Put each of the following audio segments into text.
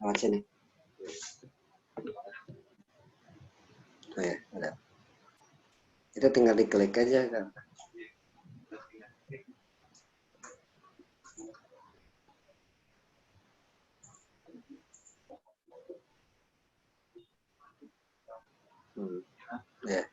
Oh, sini. Oh ya, ada. Itu tinggal diklik aja kan. Ya.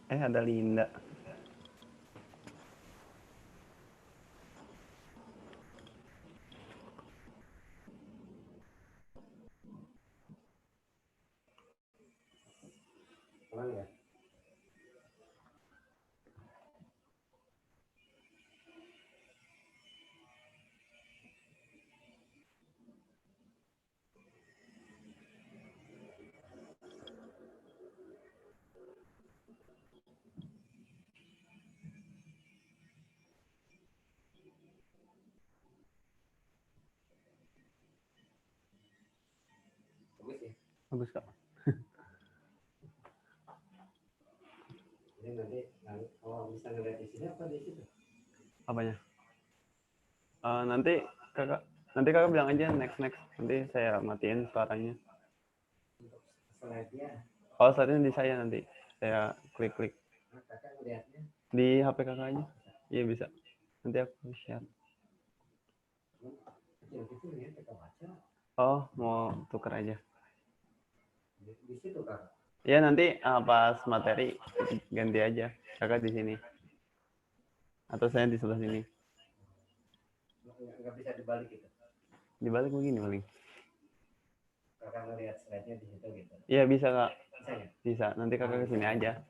Ada Linda. Ya. Bagus kak. Jadi nanti kalau bisa ngeliat di sini apa di situ? Apanya? Nanti kakak bilang aja next. Nanti saya matiin suaranya. Untuk slide-nya. Oh, slide-nya di saya nanti. Saya klik. Nah, kakak ngeliatnya di HP kakak aja. Iya bisa. Nanti aku share. Kecil-kecil ya kita baca. Oh, mau tuker aja. Di situ kakak. Iya nanti pas materi ganti aja. Kakak di sini. Atau saya di sebelah sini. Nggak bisa dibalik gitu. Dibalik begini paling. Kakak ngeliat slide-nya di situ gitu. Iya bisa kak. Bisa ya? Bisa. Nanti kakak ke sini aja.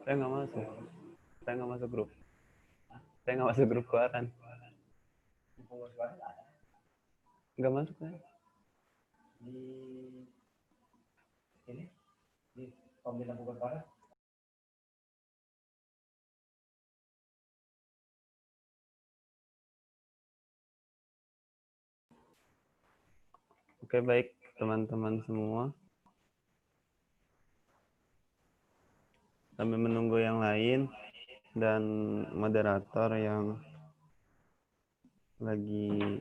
Saya nggak masuk. Saya nggak masuk grup. Saya nggak masuk grup keluaran. Nggak masuk saya. Di pemilihan bukan barat. Oke, baik teman-teman semua. Sambil menunggu yang lain dan moderator yang lagi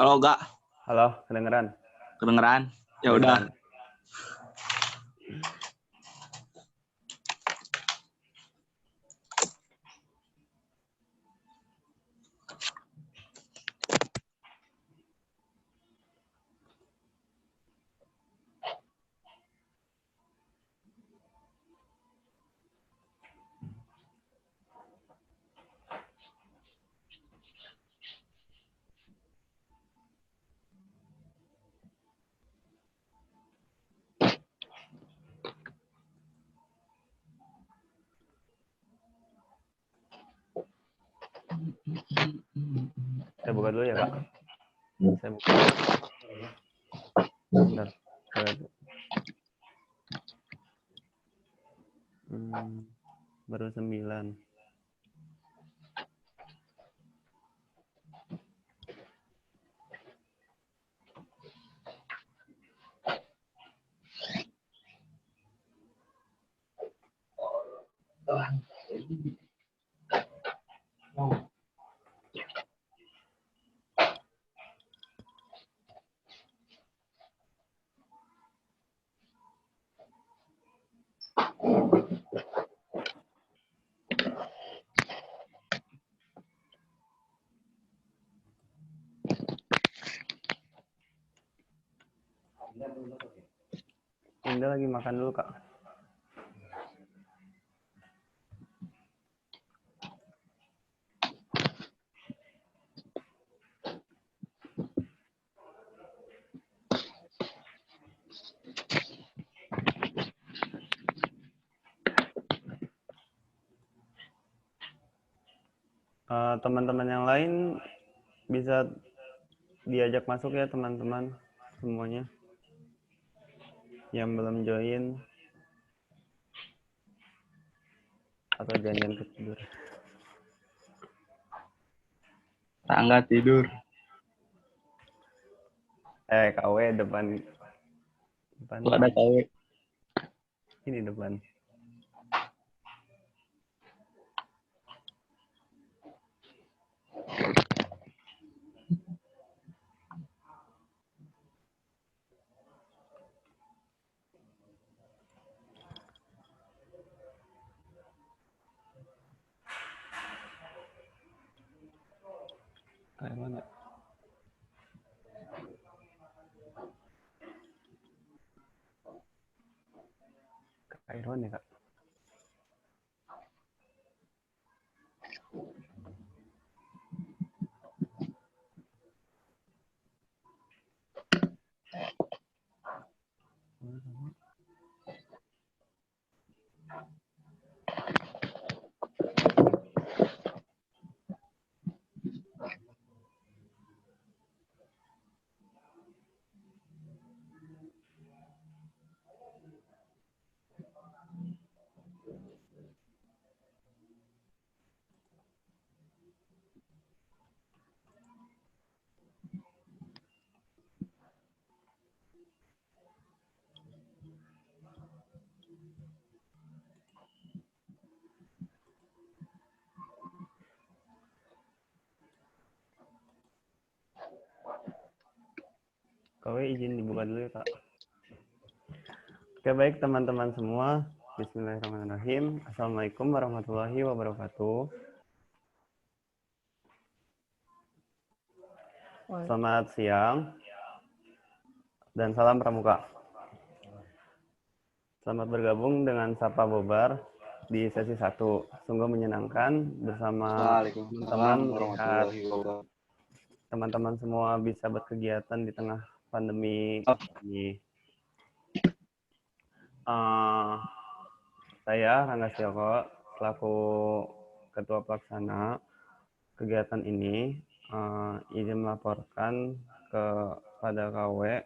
Halo, enggak? halo, kedengeran? Kedengeran? Ya udah. Saya buka dulu ya, Kak. Saya buka. Bentar. Baru 9. Indah lagi makan dulu, Kak. Teman-teman yang lain bisa diajak masuk ya, teman-teman semuanya yang belum join atau janjian ketidur. Tangga tidur. KW depan Tuh ada KW. ini depan. Kayak mana? Kairon ya, Kak? KW izin dibuka dulu ya, Kak. Oke, baik teman-teman semua. Bismillahirrahmanirrahim. Assalamualaikum warahmatullahi wabarakatuh. Selamat siang dan salam pramuka. Selamat bergabung dengan Sapa Bobar di sesi 1. Sungguh menyenangkan bersama teman-teman melihat teman-teman semua bisa berkegiatan di tengah pandemi ini. Saya Rangga Sioko selaku Ketua Pelaksana kegiatan ini izin melaporkan kepada KW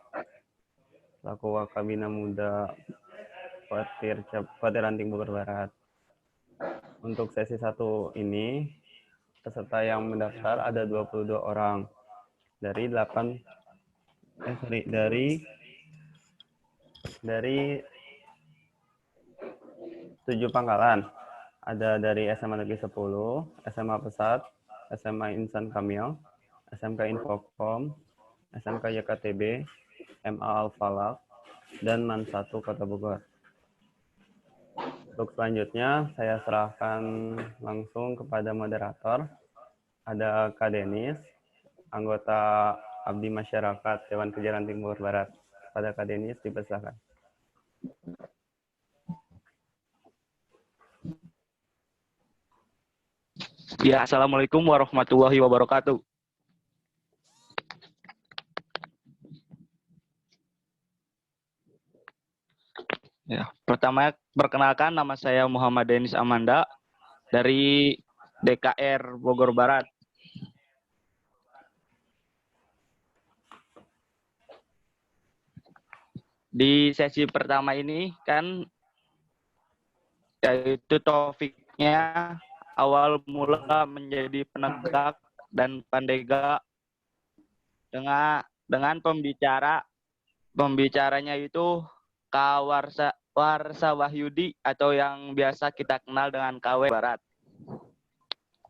selaku Wakabina Muda Kuartir Ranting Bogor Barat. Untuk sesi 1 ini peserta yang mendaftar ada 22 orang dari 7 pangkalan. Ada dari SMA Negeri 10, SMA Pesat, SMA Insan Kamil, SMK Infocom, SMK YKTB, MA Al-Falak, dan MAN 1 Kota Bogor. Untuk selanjutnya, saya serahkan langsung kepada moderator. Ada Kak Denis, anggota Abdi Masyarakat Dewan Kerja Ranting Bogor Barat. Pada Kak Denis, dipersilakan. Ya, Assalamualaikum warahmatullahi wabarakatuh. Ya, pertama perkenalkan nama saya Muhammad Denis Amanda dari DKR Bogor Barat. Di sesi pertama ini kan yaitu topiknya awal mula menjadi penegak dan pandega dengan pembicaranya itu Kak Warsa Wahyudi atau yang biasa kita kenal dengan KW Barat.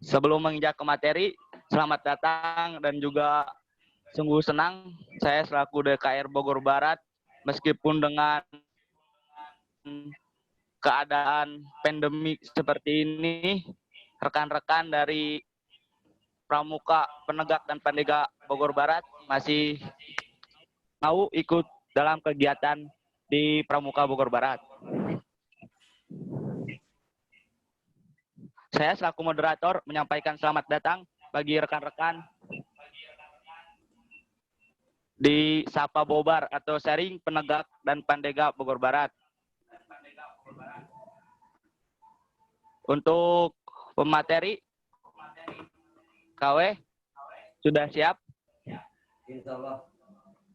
Sebelum menginjak ke materi, selamat datang dan juga sungguh senang saya selaku DKR Bogor Barat meskipun dengan keadaan pandemi seperti ini, rekan-rekan dari Pramuka Penegak dan Pandega Bogor Barat masih mau ikut dalam kegiatan di Pramuka Bogor Barat. Saya selaku moderator menyampaikan selamat datang bagi rekan-rekan di Sapa Bobar atau Sharing Penegak dan Pandega Bogor Barat. Untuk pemateri, KW sudah siap? Insya Allah.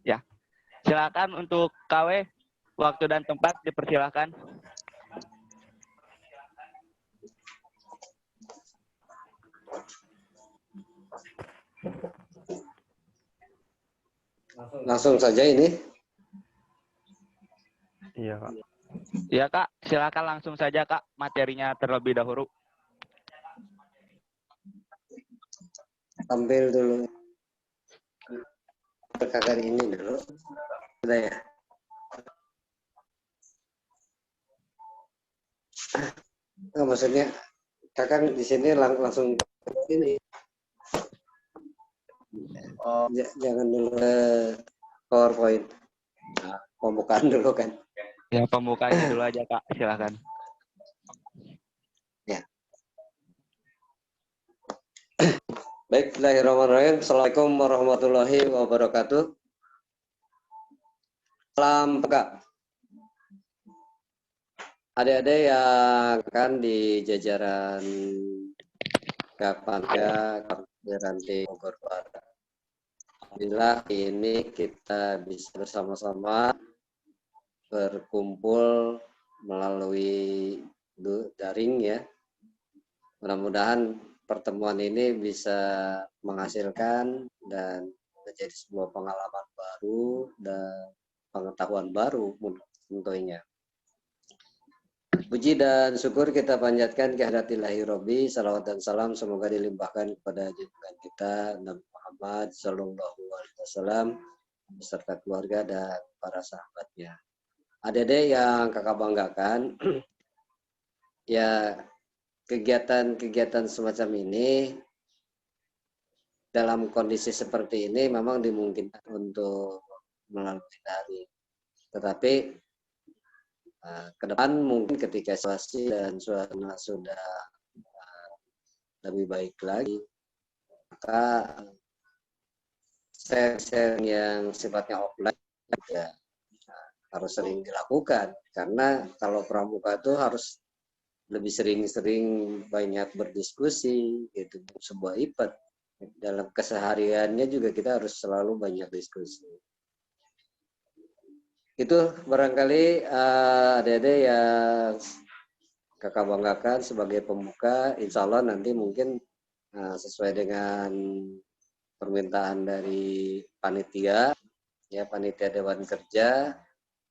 Ya, silakan untuk KW, waktu dan tempat dipersilakan. Langsung saja ini. Iya, Kak. Ya Kak, silakan langsung saja Kak, materinya terlebih dahulu. Tampil dulu. Kakak ini dulu. Sudah ya. Nah, maksudnya kakak di sini langsung ini. Jangan dulu PowerPoint. Nah, pembukaan dulu kan. Ya, pembukanya dulu aja Kak, silakan. Ya. Baik, bismillahirrahmanirrahim. Assalamualaikum warahmatullahi wabarakatuh. Salam peka. Adik-adik yang akan di jajaran Kapanda Ranting Bogor Barat. Alhamdulillah ini kita bisa bersama-sama berkumpul melalui daring ya. Mudah-mudahan pertemuan ini bisa menghasilkan dan menjadi sebuah pengalaman baru dan pengetahuan baru tentunya. Puji dan syukur kita panjatkan kehadirat-Ilahi Robbi, salawat dan salam semoga dilimpahkan kepada junjungan kita Nabi Muhammad Sallallahu Alaihi Wasallam beserta keluarga dan para sahabatnya. Adik-adik yang kakak banggakan, ya kegiatan-kegiatan semacam ini dalam kondisi seperti ini memang dimungkinkan untuk melalui daring. Tetapi ke depan mungkin ketika situasi dan suasana sudah lebih baik lagi, maka sharing yang sifatnya offline juga harus sering dilakukan, karena kalau pramuka itu harus lebih sering-sering banyak berdiskusi gitu. Sebuah event dalam kesehariannya juga kita harus selalu banyak diskusi. Itu barangkali adik-adik yang kakak banggakan sebagai pembuka. Insya Allah nanti mungkin sesuai dengan permintaan dari panitia, ya panitia Dewan Kerja,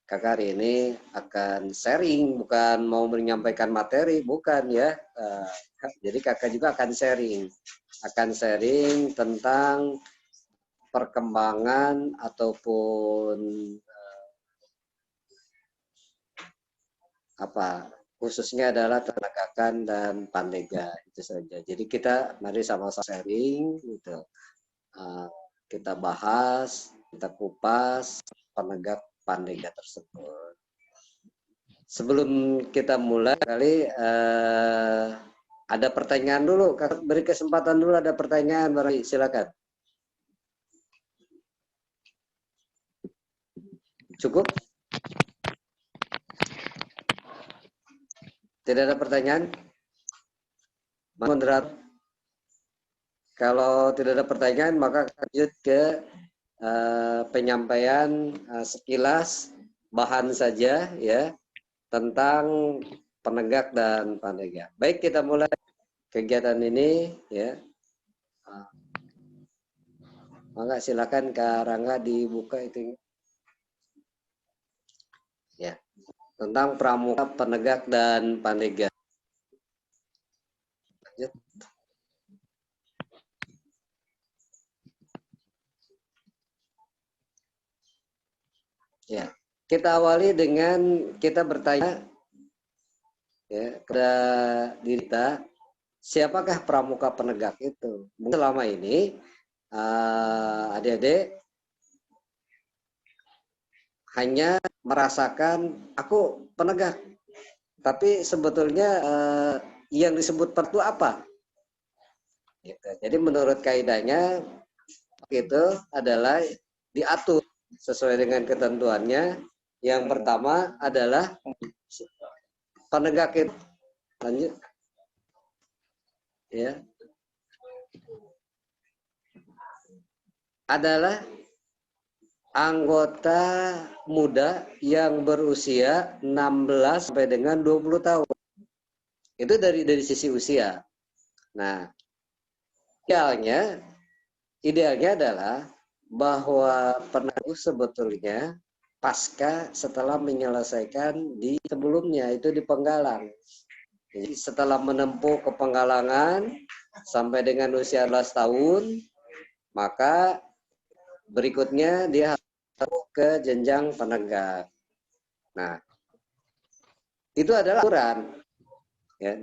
kakak hari ini akan sharing, bukan mau menyampaikan materi, bukan ya. Jadi kakak juga akan sharing tentang perkembangan ataupun khususnya adalah penegakan dan pandega, itu saja. Jadi kita mari sama-sama sharing gitu. Kita bahas, kita kupas penegak pandega tersebut. Sebelum kita mulai, kali ada pertanyaan dulu. Beri kesempatan dulu, ada pertanyaan, silakan. Cukup? Tidak ada pertanyaan? Moderator, kalau tidak ada pertanyaan, maka lanjut ke penyampaian sekilas bahan saja ya tentang penegak dan pandega. Baik, kita mulai kegiatan ini ya. Maka silakan Kak Rangga dibuka itu. Ya. Tentang pramuka, penegak dan pandega. Lanjut. Ya, kita awali dengan kita bertanya ya kepada diri kita, siapakah pramuka penegak itu? Selama ini adik-adik hanya merasakan aku penegak, tapi sebetulnya yang disebut pertu apa? Gitu. Jadi menurut kaidahnya itu adalah diatur sesuai dengan ketentuannya. Yang pertama adalah penegak itu, lanjut ya, adalah anggota muda yang berusia 16 sampai dengan 20 tahun. Itu dari sisi usia. Nah, idealnya adalah bahwa penegak sebetulnya pasca setelah menyelesaikan di sebelumnya, itu di penggalang. Jadi setelah menempuh kepenggalangan sampai dengan usia 12 tahun, maka berikutnya dia harus ke jenjang penegak. Nah, itu adalah aturan. Ya,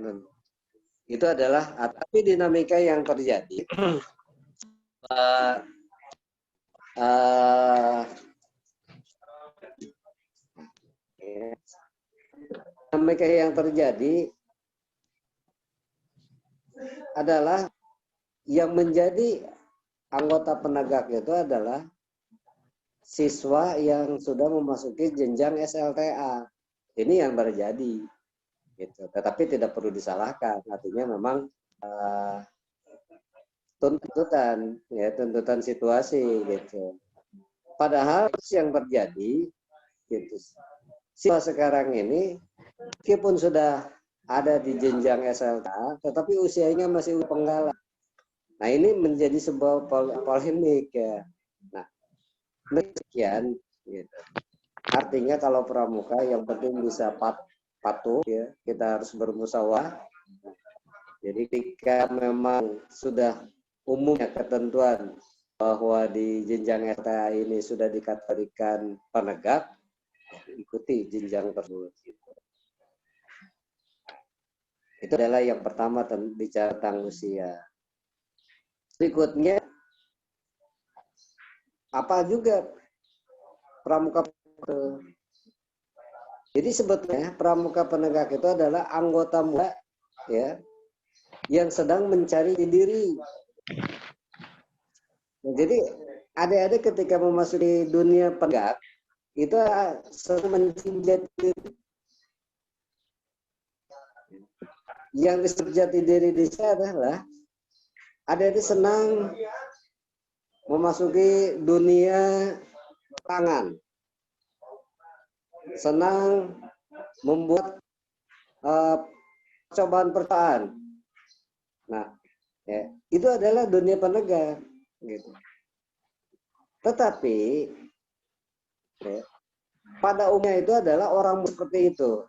itu adalah, tapi dinamika yang terjadi dinamika yang terjadi adalah yang menjadi anggota penegak itu adalah siswa yang sudah memasuki jenjang SLTA. Ini yang terjadi. Gitu. Tetapi tidak perlu disalahkan. Artinya memang tuntutan situasi gitu. Padahal yang terjadi gitu. Siswa sekarang ini meskipun sudah ada di jenjang SLTA, tetapi usianya masih penggalang. Nah, ini menjadi sebuah polemik ya. Nah, demikian gitu. Artinya kalau pramuka yang penting bisa patuh ya, kita harus bermusyawarah. Jadi ketika memang sudah umumnya ketentuan bahwa di jenjang SLTA ini sudah dikategorikan penegak, ikuti jenjang tersebut. Itu adalah yang pertama bicara tentang usia. Berikutnya apa juga pramuka itu. Jadi sebetulnya pramuka penegak itu adalah anggota muda ya yang sedang mencari diri. Nah, jadi adik-adik ketika memasuki dunia penegak itu sedang mencari jati diri. Yang disebut jati diri di sini adalah adik-adik senang memasuki dunia tangan, senang membuat percobaan. Nah, ya, itu adalah dunia penegak. Gitu. Tetapi ya, pada umumnya itu adalah orang seperti itu.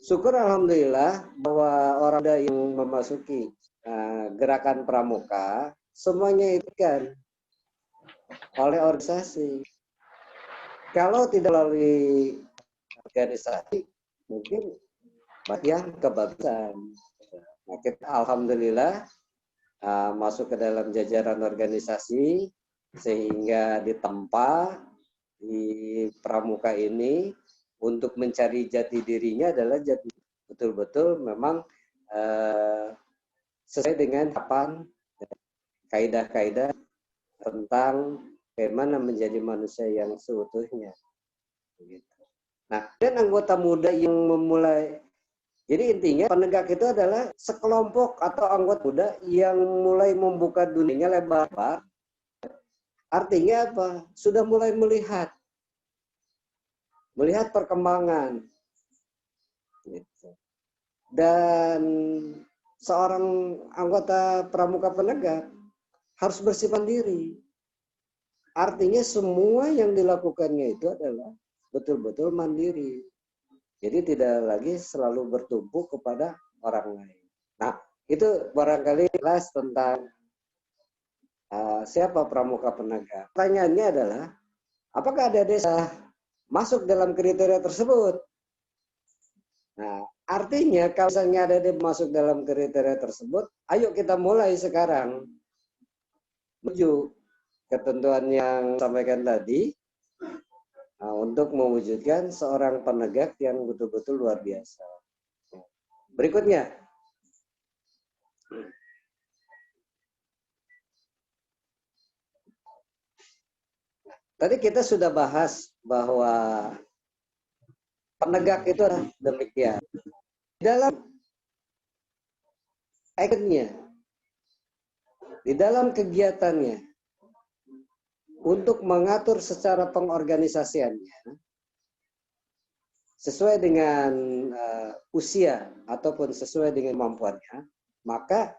Syukur alhamdulillah bahwa orang yang memasuki gerakan pramuka semuanya itu kan oleh organisasi. Kalau tidak melalui organisasi mungkin bagian kebagusan. Nah, kita alhamdulillah masuk ke dalam jajaran organisasi sehingga ditempa di pramuka ini untuk mencari jati dirinya adalah jati betul-betul memang sesuai dengan harapan kaidah-kaidah tentang bagaimana menjadi manusia yang seutuhnya. Nah, dan anggota muda yang memulai, jadi intinya penegak itu adalah sekelompok atau anggota muda yang mulai membuka dunianya lebar. Artinya apa? Sudah mulai melihat perkembangan. Dan seorang anggota pramuka penegak harus bersih mandiri. Artinya semua yang dilakukannya itu adalah betul-betul mandiri. Jadi tidak lagi selalu bertumpu kepada orang lain. Nah, itu barangkali jelas tentang siapa pramuka penegak. Pertanyaannya adalah, apakah ada desa masuk dalam kriteria tersebut? Nah, artinya kalau misalnya ada desa masuk dalam kriteria tersebut, ayo kita mulai sekarang menuju ketentuan yang sampaikan tadi untuk mewujudkan seorang penegak yang betul-betul luar biasa. Berikutnya. Tadi kita sudah bahas bahwa penegak itu adalah demikian. Dalam actionnya, di dalam kegiatannya, untuk mengatur secara pengorganisasiannya, sesuai dengan usia ataupun sesuai dengan kemampuannya, maka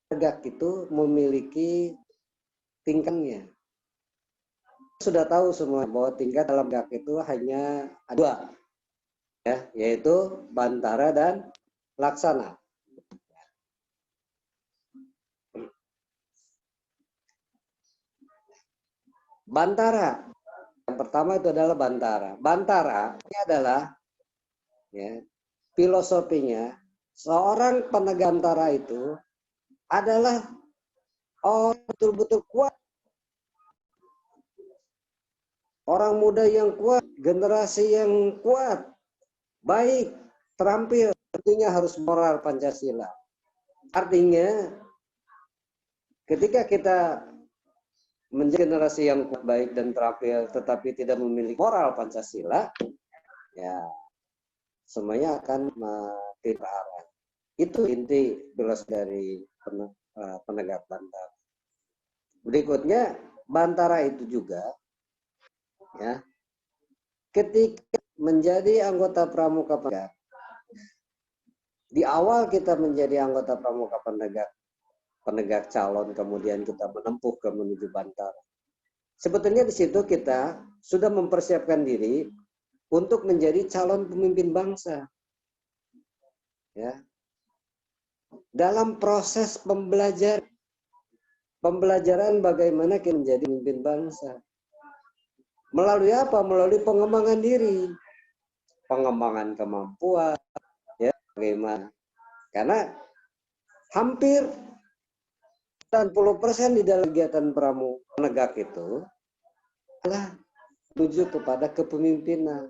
penegak itu memiliki tingkatnya. Sudah tahu semua bahwa tingkat dalam penegak itu hanya dua, ya, yaitu bantara dan laksana. Bantara, yang pertama itu adalah bantara. Bantara ini adalah ya, filosofinya seorang penegak bantara itu adalah orang betul-betul kuat. Orang muda yang kuat, generasi yang kuat, baik, terampil, tentunya harus moral Pancasila. Artinya, ketika kita menjadi generasi yang kuat, baik dan terampil, tetapi tidak memiliki moral Pancasila, ya semuanya akan tidak arah. Itu inti filosofi dari penegak bantara. Berikutnya, bantara itu juga ya, ketika menjadi anggota pramuka penegak, di awal kita menjadi anggota pramuka penegak calon, kemudian kita menempuh ke menuju bantara. Sebetulnya di situ kita sudah mempersiapkan diri untuk menjadi calon pemimpin bangsa. Ya. Dalam proses pembelajaran bagaimana kita menjadi pemimpin bangsa. Melalui apa? Melalui pengembangan diri, pengembangan kemampuan, ya bagaimana? Karena hampir 90% di dalam kegiatan penegak itu adalah menuju kepada kepemimpinan.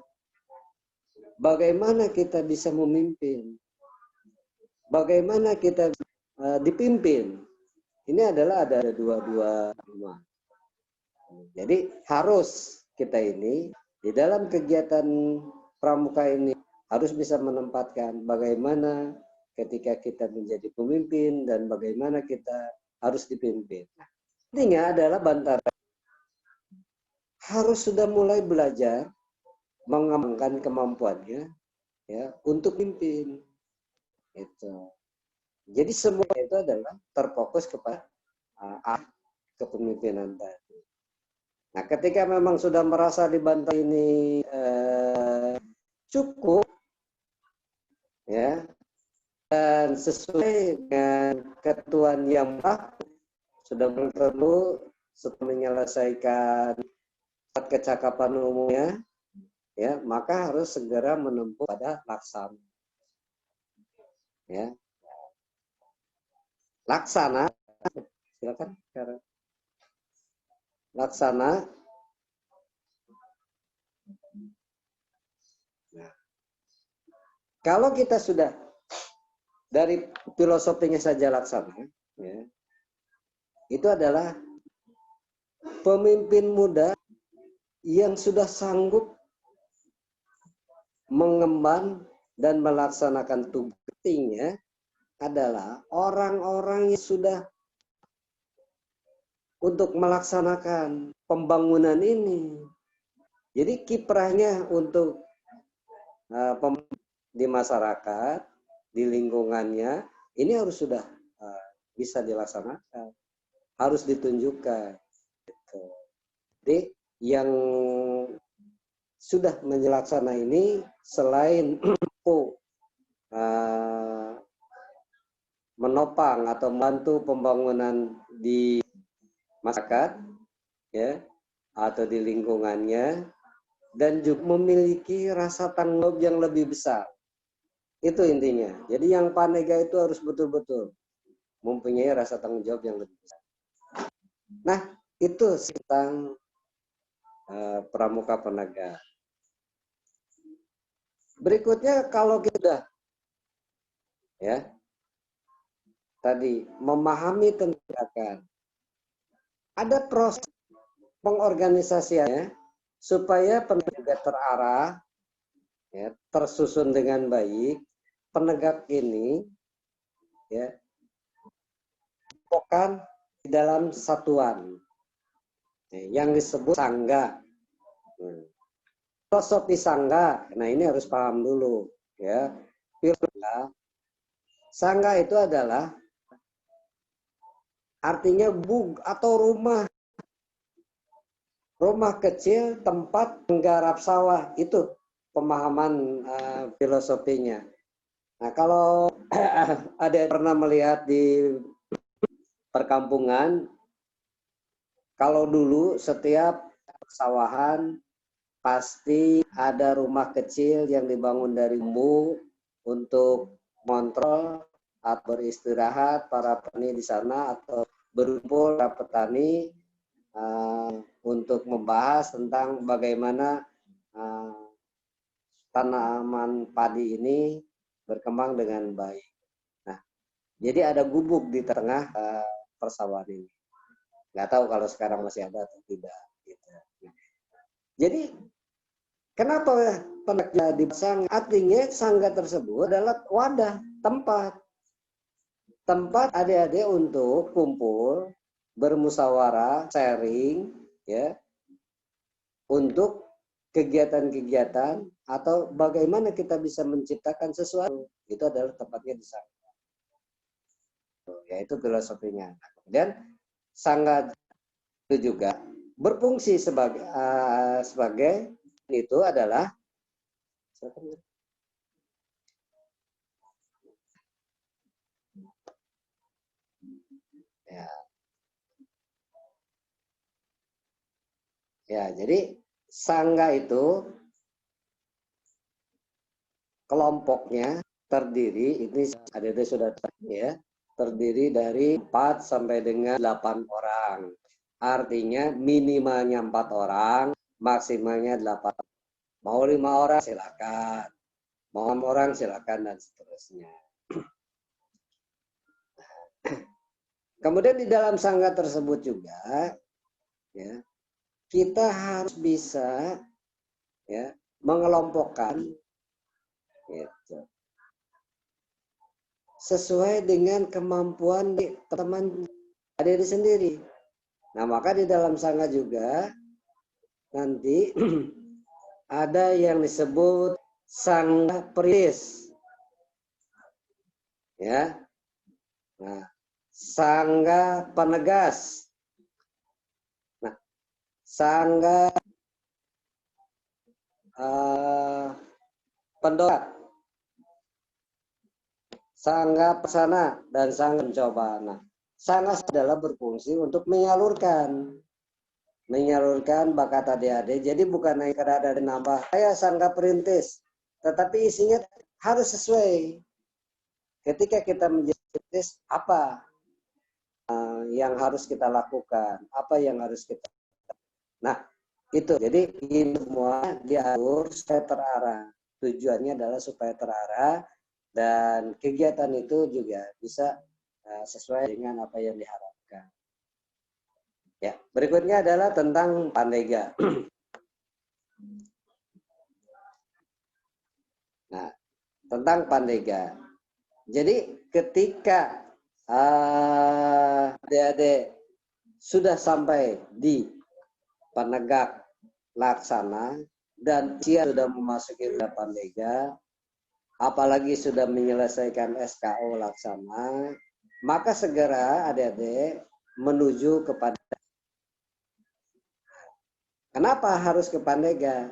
Bagaimana kita bisa memimpin? Bagaimana kita dipimpin? Ini adalah ada dua. Jadi harus kita ini di dalam kegiatan pramuka ini harus bisa menempatkan bagaimana ketika kita menjadi pemimpin dan bagaimana kita harus dipimpin. Intinya adalah Bantara harus sudah mulai belajar mengembangkan kemampuannya ya untuk pimpin. Itu. Jadi semua itu adalah terfokus kepada kepemimpinan tadi. Nah, ketika memang sudah merasa di Bantar ini cukup ya dan sesuai dengan ketentuan yang sudah perlu setelah menyelesaikan kecakapan umumnya ya, maka harus segera menempuh pada laksana. Ya. Laksana, silakan. Laksana. Nah, kalau kita sudah dari filosofinya saja laksana, ya, itu adalah pemimpin muda yang sudah sanggup mengemban dan melaksanakan tugasnya adalah orang-orang yang sudah untuk melaksanakan pembangunan ini. Jadi kiprahnya untuk di masyarakat, di lingkungannya, ini harus sudah bisa dilaksanakan, harus ditunjukkan. Jadi yang sudah menjelaksana ini selain menopang atau membantu pembangunan di masyarakat ya atau di lingkungannya dan juga memiliki rasa tanggung jawab yang lebih besar. Itu intinya. Jadi yang Panega itu harus betul-betul mempunyai rasa tanggung jawab yang lebih besar. Nah, itu tentang pramuka penegak. Berikutnya kalau kita ya tadi memahami tentang ada proses pengorganisasiannya supaya penegak terarah, ya, tersusun dengan baik. Penegak ini, ya, bukan di dalam satuan, yang disebut sangga. Filosofi sangga, nah ini harus paham dulu, ya. Sangga itu adalah artinya bug atau rumah kecil tempat menggarap sawah, itu pemahaman filosofinya. Nah, kalau ada yang pernah melihat di perkampungan, kalau dulu setiap persawahan pasti ada rumah kecil yang dibangun dari bambu untuk mengontrol atau beristirahat para petani di sana atau berkumpul para petani untuk membahas tentang bagaimana tanaman padi ini berkembang dengan baik. Nah, jadi ada gubuk di tengah persawahan ini. Nggak tahu kalau sekarang masih ada atau tidak. Gitu. Jadi kenapa penegak dipasang? Artinya sangga tersebut adalah wadah, tempat adik-adik untuk kumpul, bermusyawarah, sharing, ya, untuk kegiatan-kegiatan atau bagaimana kita bisa menciptakan sesuatu. Itu adalah tempatnya di sangga. Yaitu filosofinya. Kemudian sangga itu juga berfungsi sebagai itu adalah ya, jadi sangga itu kelompoknya terdiri, ini ada sudah ya, terdiri dari 4 sampai dengan 8 orang. Artinya minimalnya 4 orang, maksimalnya 8. Mau 5 orang silakan, mau 6 orang silakan, dan seterusnya. Kemudian di dalam sangga tersebut juga, ya, kita harus bisa, ya, mengelompokkan, gitu, sesuai dengan kemampuan teman adik sendiri. Nah, maka di dalam sangga juga nanti ada yang disebut sangga perintis, ya. Nah, sangga penegas. Nah, sangga pendoa, sangga pesana, dan sangga pencoba. Nah, sangga adalah berfungsi untuk menyalurkan bakat adik-adik. Jadi bukan hanya karena ada nambah saya sangga perintis, tetapi isinya harus sesuai. Ketika kita menjadi perintis, apa yang harus kita lakukan, apa yang harus kita. Nah, itu. Jadi ini semua diatur supaya terarah. Tujuannya adalah supaya terarah dan kegiatan itu juga bisa sesuai dengan apa yang diharapkan. Ya, berikutnya adalah tentang Pandega. Nah, tentang Pandega. Jadi ketika adik-adik sudah sampai di penegak laksana dan dia sudah memasuki Pandega, apalagi sudah menyelesaikan SKO laksana, maka segera adik-adik menuju kepada. Kenapa harus ke Pandega?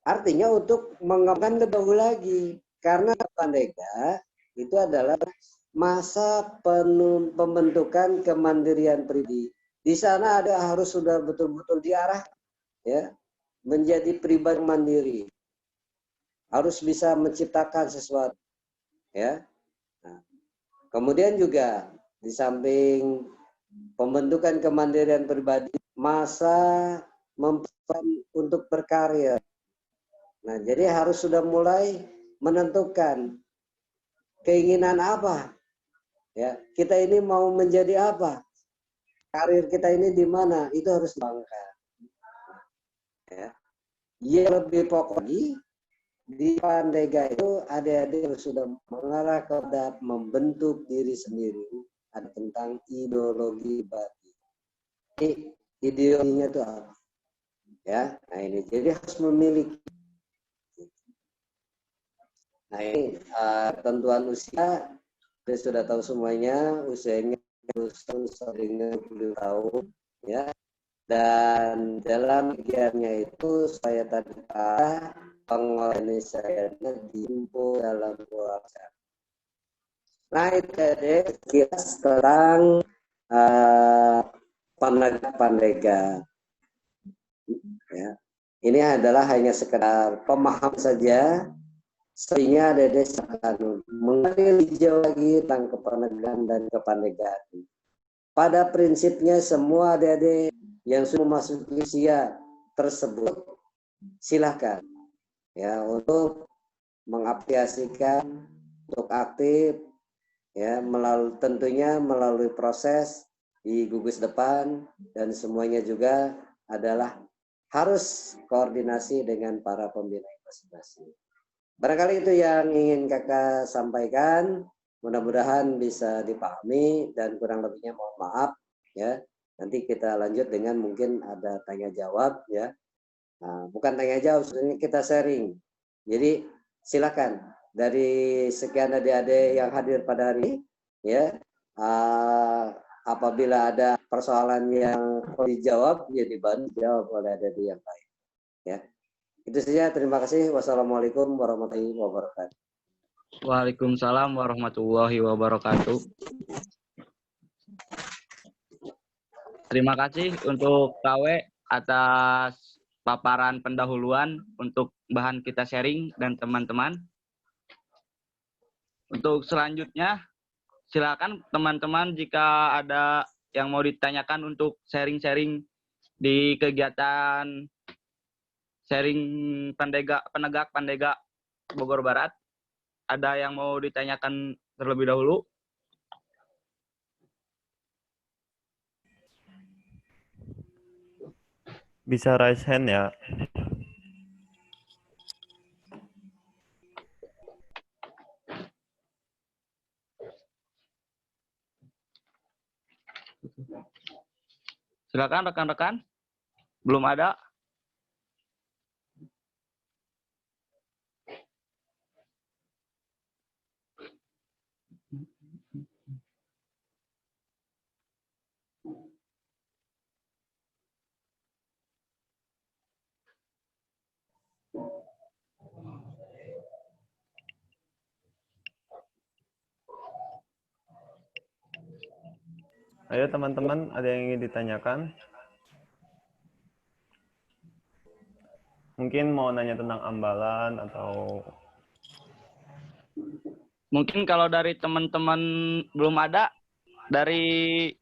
Artinya untuk mengembangkan lebih dahulu lagi, karena Pandega itu adalah masa pembentukan kemandirian pribadi. Di sana ada harus sudah betul-betul diarah, ya, menjadi pribadi mandiri. Harus bisa menciptakan sesuatu, ya. Nah, kemudian juga di samping pembentukan kemandirian pribadi, masa untuk berkarya. Nah, jadi harus sudah mulai menentukan keinginan apa, ya, kita ini mau menjadi apa, karir kita ini di mana, itu harus dibanggakan. Ya. Yang lebih pokok lagi, di Pandega itu adik-adik sudah mengarah kepada membentuk diri sendiri. Ada tentang ideologi batin. Jadi ideologinya itu apa? Ya, nah ini jadi harus memiliki. Nah ini ketentuan usia, kita sudah tahu semuanya, usianya 20 tahun, ya. Dan dalam kegiatannya itu saya tadi pengorganisasiannya diimpun dalam keluarga. Nah itu ada sekilas tentang Pandega. Ya. Ini adalah hanya sekedar pemahaman saja, sehingga adik-adik akan mengenal jauh lagi tentang kepanegaan dan kepandegaan. Pada prinsipnya semua adik-adik yang sudah memasuki usia tersebut silahkan, ya, untuk mengapresiasikan, untuk aktif, ya, tentunya melalui proses di gugus depan, dan semuanya juga adalah harus koordinasi dengan para pembina masing-masing. Barangkali itu yang ingin kakak sampaikan. Mudah-mudahan bisa dipahami dan kurang lebihnya mohon maaf, ya. Nanti kita lanjut dengan mungkin ada tanya jawab, ya. Nah, bukan tanya jawab, sebenarnya kita sharing. Jadi silakan dari sekian adik-adik yang hadir pada hari ini, ya. Apabila ada persoalan yang dijawab, ya dibantu jawab oleh adik-adik yang lain, ya. Itu saja, terima kasih. Wassalamualaikum warahmatullahi wabarakatuh. Waalaikumsalam warahmatullahi wabarakatuh. Terima kasih untuk KW atas paparan pendahuluan untuk bahan kita sharing dan teman-teman. Untuk selanjutnya, silakan teman-teman jika ada yang mau ditanyakan untuk sharing-sharing di kegiatan sharing penegak Pandega Bogor Barat. Ada yang mau ditanyakan terlebih dahulu? Bisa raise hand ya. Silakan rekan-rekan. Belum ada? Ayo teman-teman, ada yang ingin ditanyakan? Mungkin mau nanya tentang ambalan atau... Mungkin kalau dari teman-teman belum ada, dari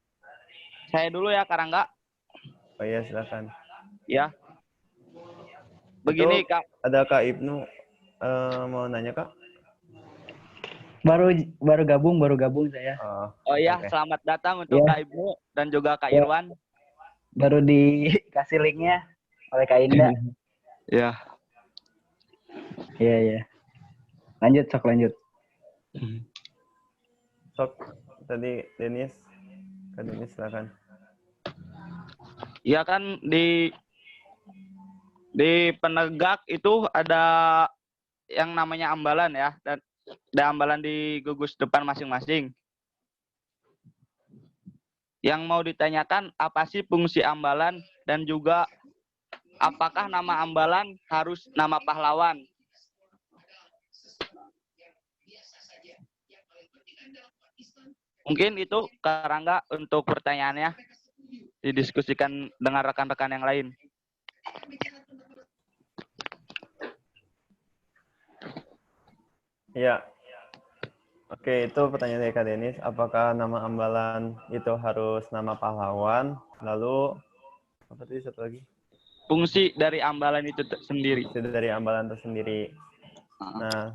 saya dulu ya, Karangga. Oh iya, silakan. Ya. Itu Begini, Kak. ada Kak Ibnu mau nanya, Kak? Baru gabung saya. Oh iya, oke. selamat datang untuk Ya. Kak Ibu dan juga Kak Ya. Irwan. Baru dikasih linknya oleh Kak Indah. Ya. Iya. Sok lanjut. Sok, tadi Denis. Kak Denis, silakan. Ya kan di penegak itu ada yang namanya ambalan ya, dan ada ambalan di gugus depan masing-masing. Yang mau ditanyakan apa sih fungsi ambalan dan juga apakah nama ambalan harus nama pahlawan? Mungkin itu Karangga untuk pertanyaannya didiskusikan dengan rekan-rekan yang lain. Iya. Oke, itu pertanyaan dari Kak Denis. Apakah nama ambalan itu harus nama pahlawan? Lalu, apa tadi satu lagi? Fungsi dari ambalan itu sendiri. Fungsi dari ambalan itu sendiri. Nah,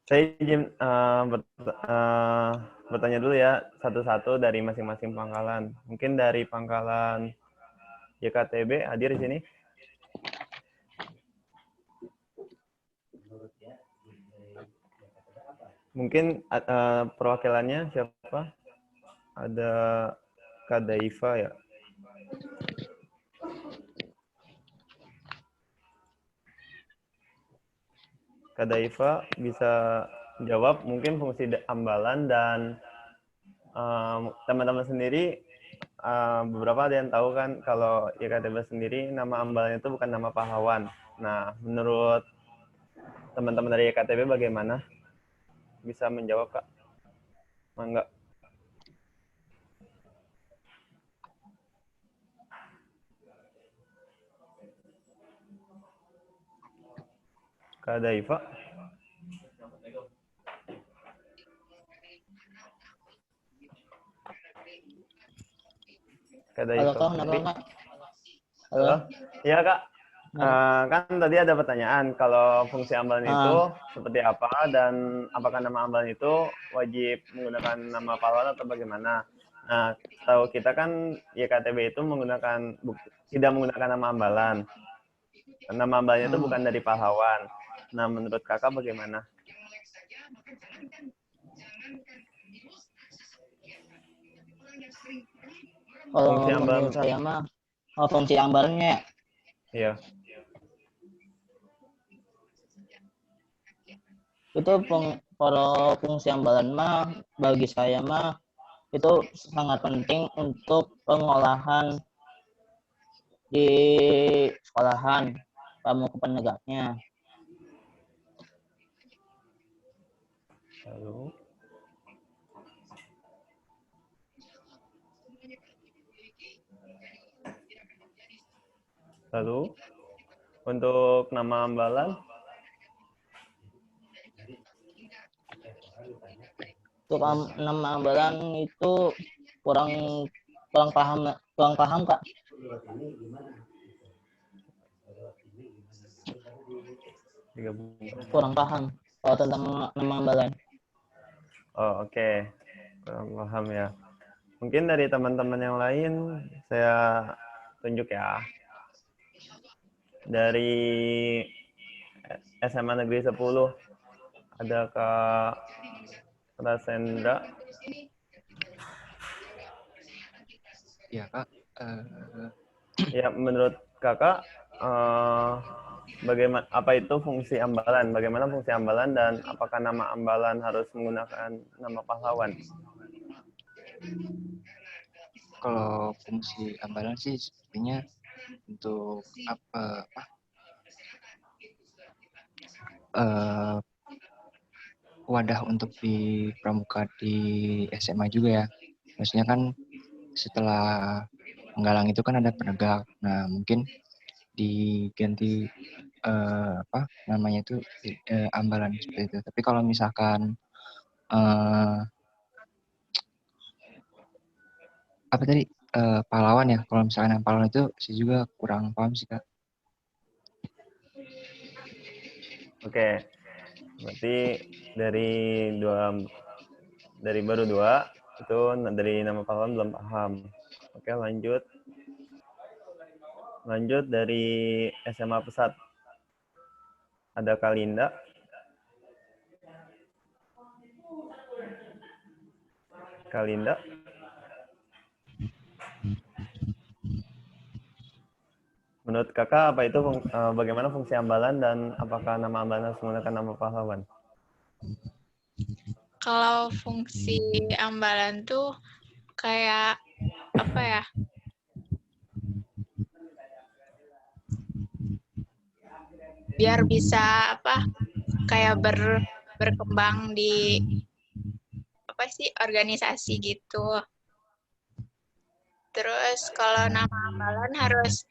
saya izin bertanya dulu ya, satu-satu dari masing-masing pangkalan. Mungkin dari pangkalan YKTB hadir di sini? Mungkin perwakilannya siapa? Ada Kak Daifa ya? Kak Daifa bisa jawab mungkin fungsi ambalan dan teman-teman sendiri beberapa ada yang tahu kan kalau YKTB sendiri nama ambalan itu bukan nama pahlawan. Nah, menurut teman-teman dari YKTB bagaimana? Bisa menjawab, Kak? Mangga. Kak Daifa? Kak Daifa. Halo Kak, kenapa Kak? Halo? Iya, Kak. Kan tadi ada pertanyaan kalau fungsi ambalan itu seperti apa dan apakah nama ambalan itu wajib menggunakan nama pahlawan atau bagaimana. Nah, tahu kita kan YKTB itu tidak menggunakan nama ambalan. Nama ambalannya itu bukan dari pahlawan. Nah, menurut kakak bagaimana? Kalau Fungsi ambalan. menurut saya mah fungsi ambalannya Iya. itu kalau fungsi ambalan mah bagi saya mah itu sangat penting untuk pengolahan di sekolahan pramuka penegaknya. Lalu untuk nama ambalan Untuk nama ambalan itu kurang paham Kak. Kurang paham kalau tentang nama ambalan. Oh, oke. Kurang paham ya. Mungkin dari teman-teman yang lain saya tunjuk ya. Dari SMA Negeri 10 ada Kak Rasendra. Ya Kak, Ya, menurut Kakak bagaimana apa itu fungsi ambalan? Bagaimana fungsi ambalan dan apakah nama ambalan harus menggunakan nama pahlawan? kalau fungsi ambalan sih sebenarnya untuk wadah untuk di pramuka di SMA juga ya. Maksudnya kan setelah penggalang itu kan ada penegak. Nah mungkin diganti namanya itu ambalan seperti itu. Tapi kalau misalkan apa tadi pahlawan ya, kalau misalkan yang pahlawan itu saya juga kurang paham sih Kak. Oke, berarti dari baru dua itu dari nama pahlawan belum paham. Oke, lanjut dari SMA Pesat ada Kalinda. Menurut Kakak apa itu bagaimana fungsi ambalan dan apakah nama ambalan harus menggunakan nama pahlawan? Kalau fungsi ambalan tuh kayak apa ya? Biar bisa kayak berkembang di organisasi gitu. Terus kalau nama ambalan harus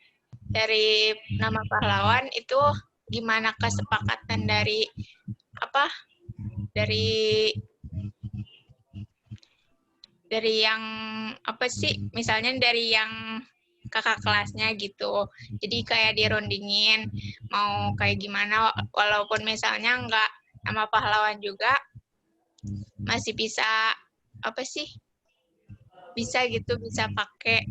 dari nama pahlawan itu gimana kesepakatan dari yang misalnya dari yang kakak kelasnya gitu. Jadi kayak dirundingin mau kayak gimana, walaupun misalnya nggak nama pahlawan juga masih bisa bisa pakai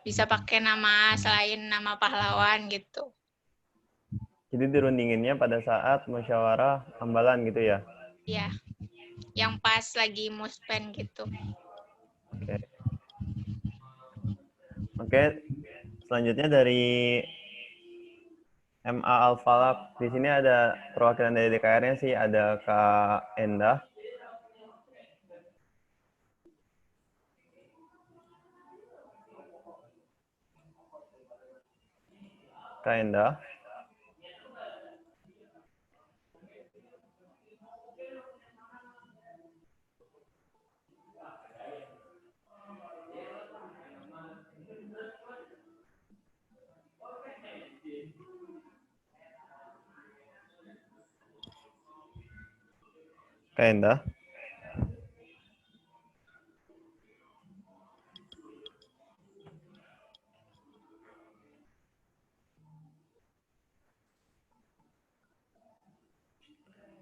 bisa pakai nama selain nama pahlawan gitu. Jadi dirundinginnya pada saat musyawarah ambalan gitu ya? Iya, yang pas lagi muspen gitu. Oke. Selanjutnya dari MA Al-Falak. Di sini ada perwakilan dari DKR-nya sih, ada Kak Endah. Kak Endah. Kak Endah.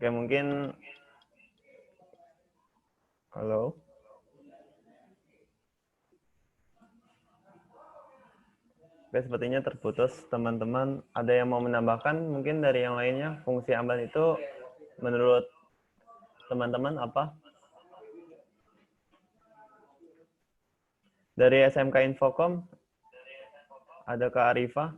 Oke, mungkin halo. Oke, sepertinya terputus teman-teman. Ada yang mau menambahkan mungkin dari yang lainnya? Fungsi ambalan itu menurut teman-teman apa? Dari SMK Infocom ada Kak Arifah.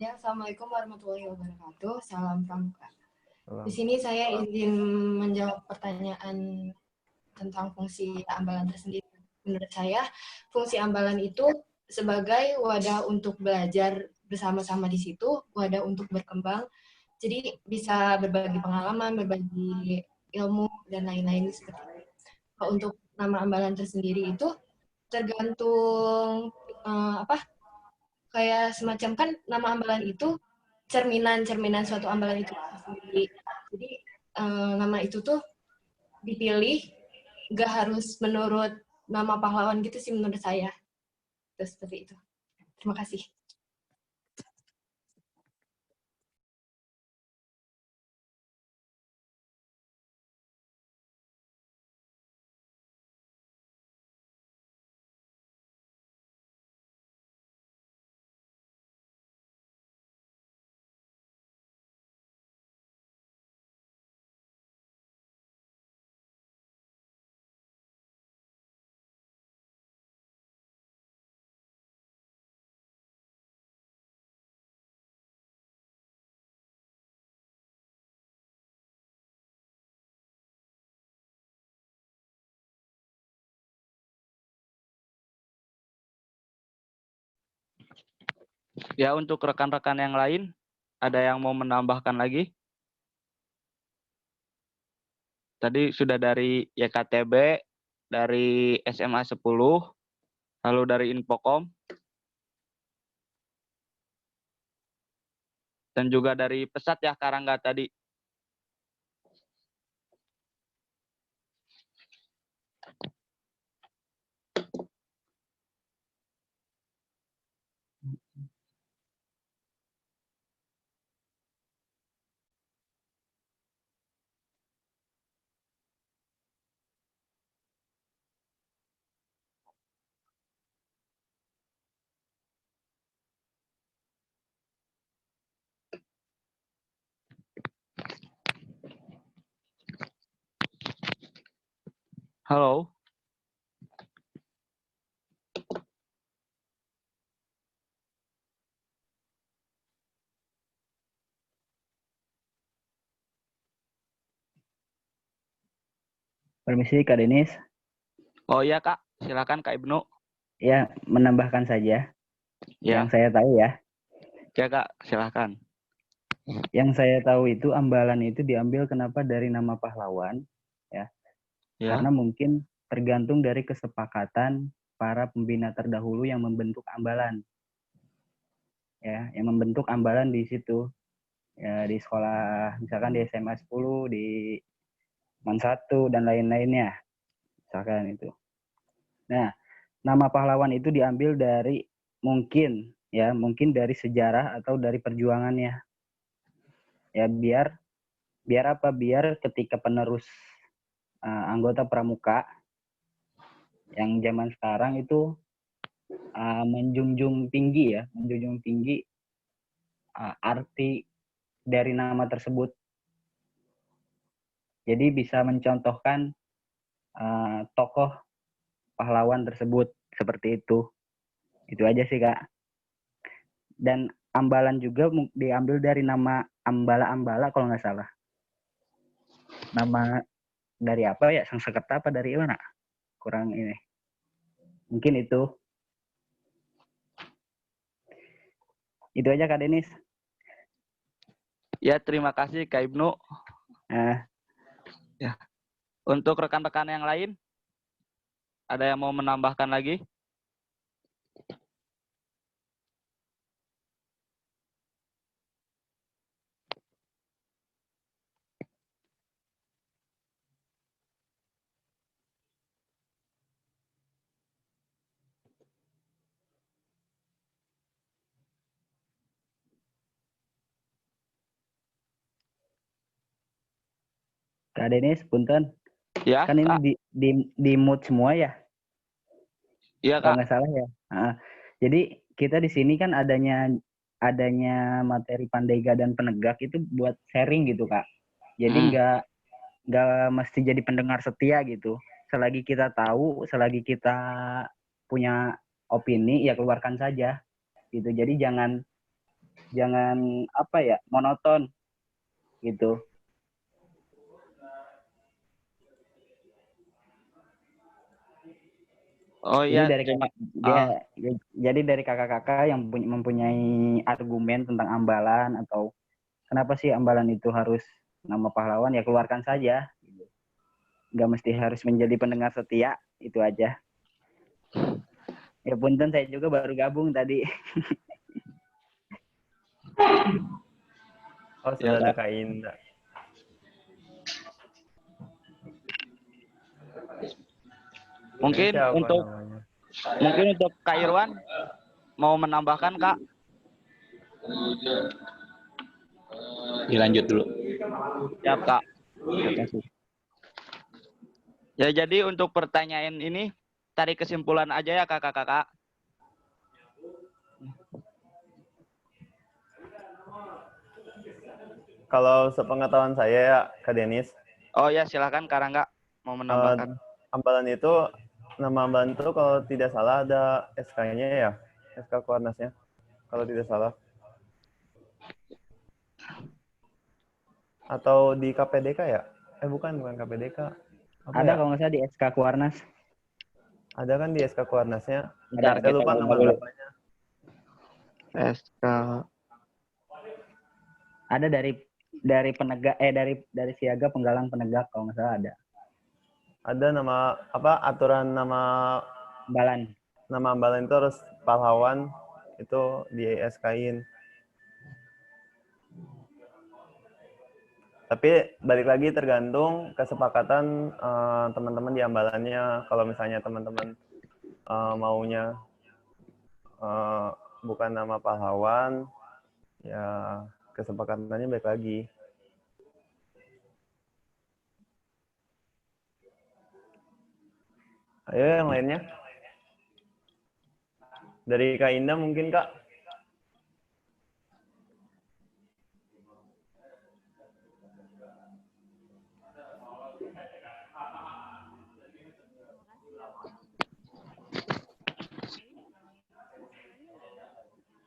Ya, Assalamualaikum warahmatullahi wabarakatuh. Salam pramuka. Di sini saya izin menjawab pertanyaan tentang fungsi ambalan tersendiri. Menurut saya, fungsi ambalan itu sebagai wadah untuk belajar bersama-sama di situ, wadah untuk berkembang. Jadi bisa berbagi pengalaman, berbagi ilmu, dan lain-lain seperti itu. Untuk nama ambalan tersendiri itu tergantung kayak semacam kan nama ambalan itu cerminan suatu ambalan itu sendiri. Jadi nama itu tuh dipilih nggak harus menurut nama pahlawan gitu sih menurut saya. Terus seperti itu. Terima kasih. Ya, untuk rekan-rekan yang lain, ada yang mau menambahkan lagi? Tadi sudah dari YKTB, dari SMA 10, lalu dari Infokom, dan juga dari Pesat ya, Karangga tadi. Halo. Permisi Kak Denis. Oh iya Kak, silakan Kak Ibnu. Ya, menambahkan saja Ya. yang saya tahu ya. Ya Kak, silakan. Yang saya tahu itu ambalan itu diambil kenapa dari nama pahlawan ya. Karena mungkin tergantung dari kesepakatan para pembina terdahulu yang membentuk ambalan. Ya, yang membentuk ambalan di situ. Ya, di sekolah misalkan di SMA 10, di MAN 1 dan lain-lainnya. Misalkan itu. Nah, nama pahlawan itu diambil dari mungkin dari sejarah atau dari perjuangannya. Ya biar apa? Biar ketika penerus anggota pramuka yang zaman sekarang itu menjunjung tinggi arti dari nama tersebut. Jadi bisa mencontohkan tokoh pahlawan tersebut seperti itu. Itu aja sih Kak. Dan ambalan juga diambil dari nama Ambala-Ambala kalau nggak salah. Nama dari apa ya? Sangsekerta apa dari mana? Kurang ini. Mungkin itu. Itu aja Kak Denis. Ya, terima kasih Kak Ibnu. Ya. Untuk rekan-rekan yang lain, ada yang mau menambahkan lagi? Kak Denis, punten. Ya, kan Kak. ini di mute semua ya? Iya, Kak. Kalau nggak salah ya. Jadi kita di sini kan adanya materi Pandega dan Penegak itu buat sharing gitu Kak. Jadi nggak mesti jadi pendengar setia gitu. Selagi kita tahu, selagi kita punya opini ya keluarkan saja gitu. Jadi jangan apa ya, monoton gitu. Oh iya. Jadi dari kakak-kakak yang mempunyai argumen tentang ambalan atau kenapa sih ambalan itu harus nama pahlawan, ya keluarkan saja. Nggak mesti harus menjadi pendengar setia, itu aja. Ya punten, saya juga baru gabung tadi. Oh, sudah ada Kak Indah. Mungkin untuk Kak Irwan mau menambahkan, Kak? Dilanjut dulu. Ya, Kak. Terima kasih. Ya, jadi untuk pertanyaan ini tarik kesimpulan aja ya, Kakak-kakak. Kalau sepengetahuan saya ya, Kak Denis. Oh ya, silakan Kak Rangga mau menambahkan. Ambalan itu, nama ambalan itu kalau tidak salah ada SK-nya ya, SK Kuarnasnya, kalau tidak salah. Atau di KPDK ya? Bukan KPDK. Ada kalau nggak salah di SK Kuarnas. Ada kan di SK Kuarnasnya. Saya lupa nama namanya. SK. Ada dari penegak dari siaga penggalang penegak kalau nggak salah ada. Ada nama aturan nama ambalan. Nama ambalan itu harus pahlawan, itu di SK-in. Tapi balik lagi tergantung kesepakatan teman-teman di ambalannya. Kalau misalnya teman-teman maunya bukan nama pahlawan, ya kesepakatannya balik lagi. Ayo yang lainnya. Dari Kak Indah mungkin, Kak.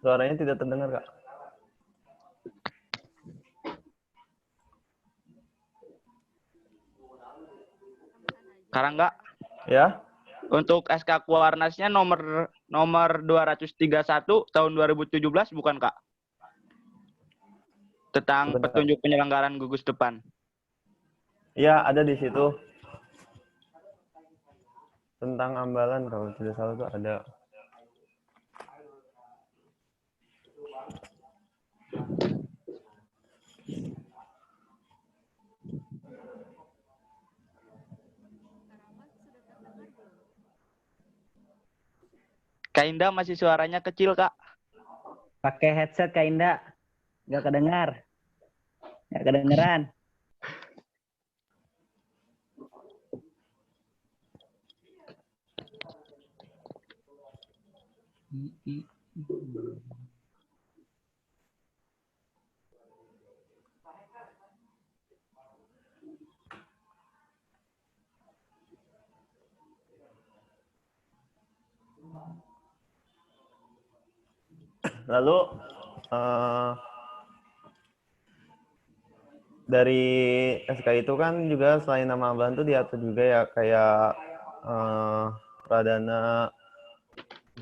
Suaranya tidak terdengar, Kak. Karangga? Ya. Untuk SK Kuarnasnya nomor 231 tahun 2017 bukan, Kak? Tentang petunjuk penyelenggaraan gugus depan. Iya, ada di situ. Tentang ambalan kalau tidak salah itu ada. Kak Indah masih suaranya kecil, Kak. Pakai headset Kak Indah. Nggak kedengar. Nggak kedengeran. Lalu dari SK itu kan juga selain nama ambalan itu diatur juga ya kayak Pradana,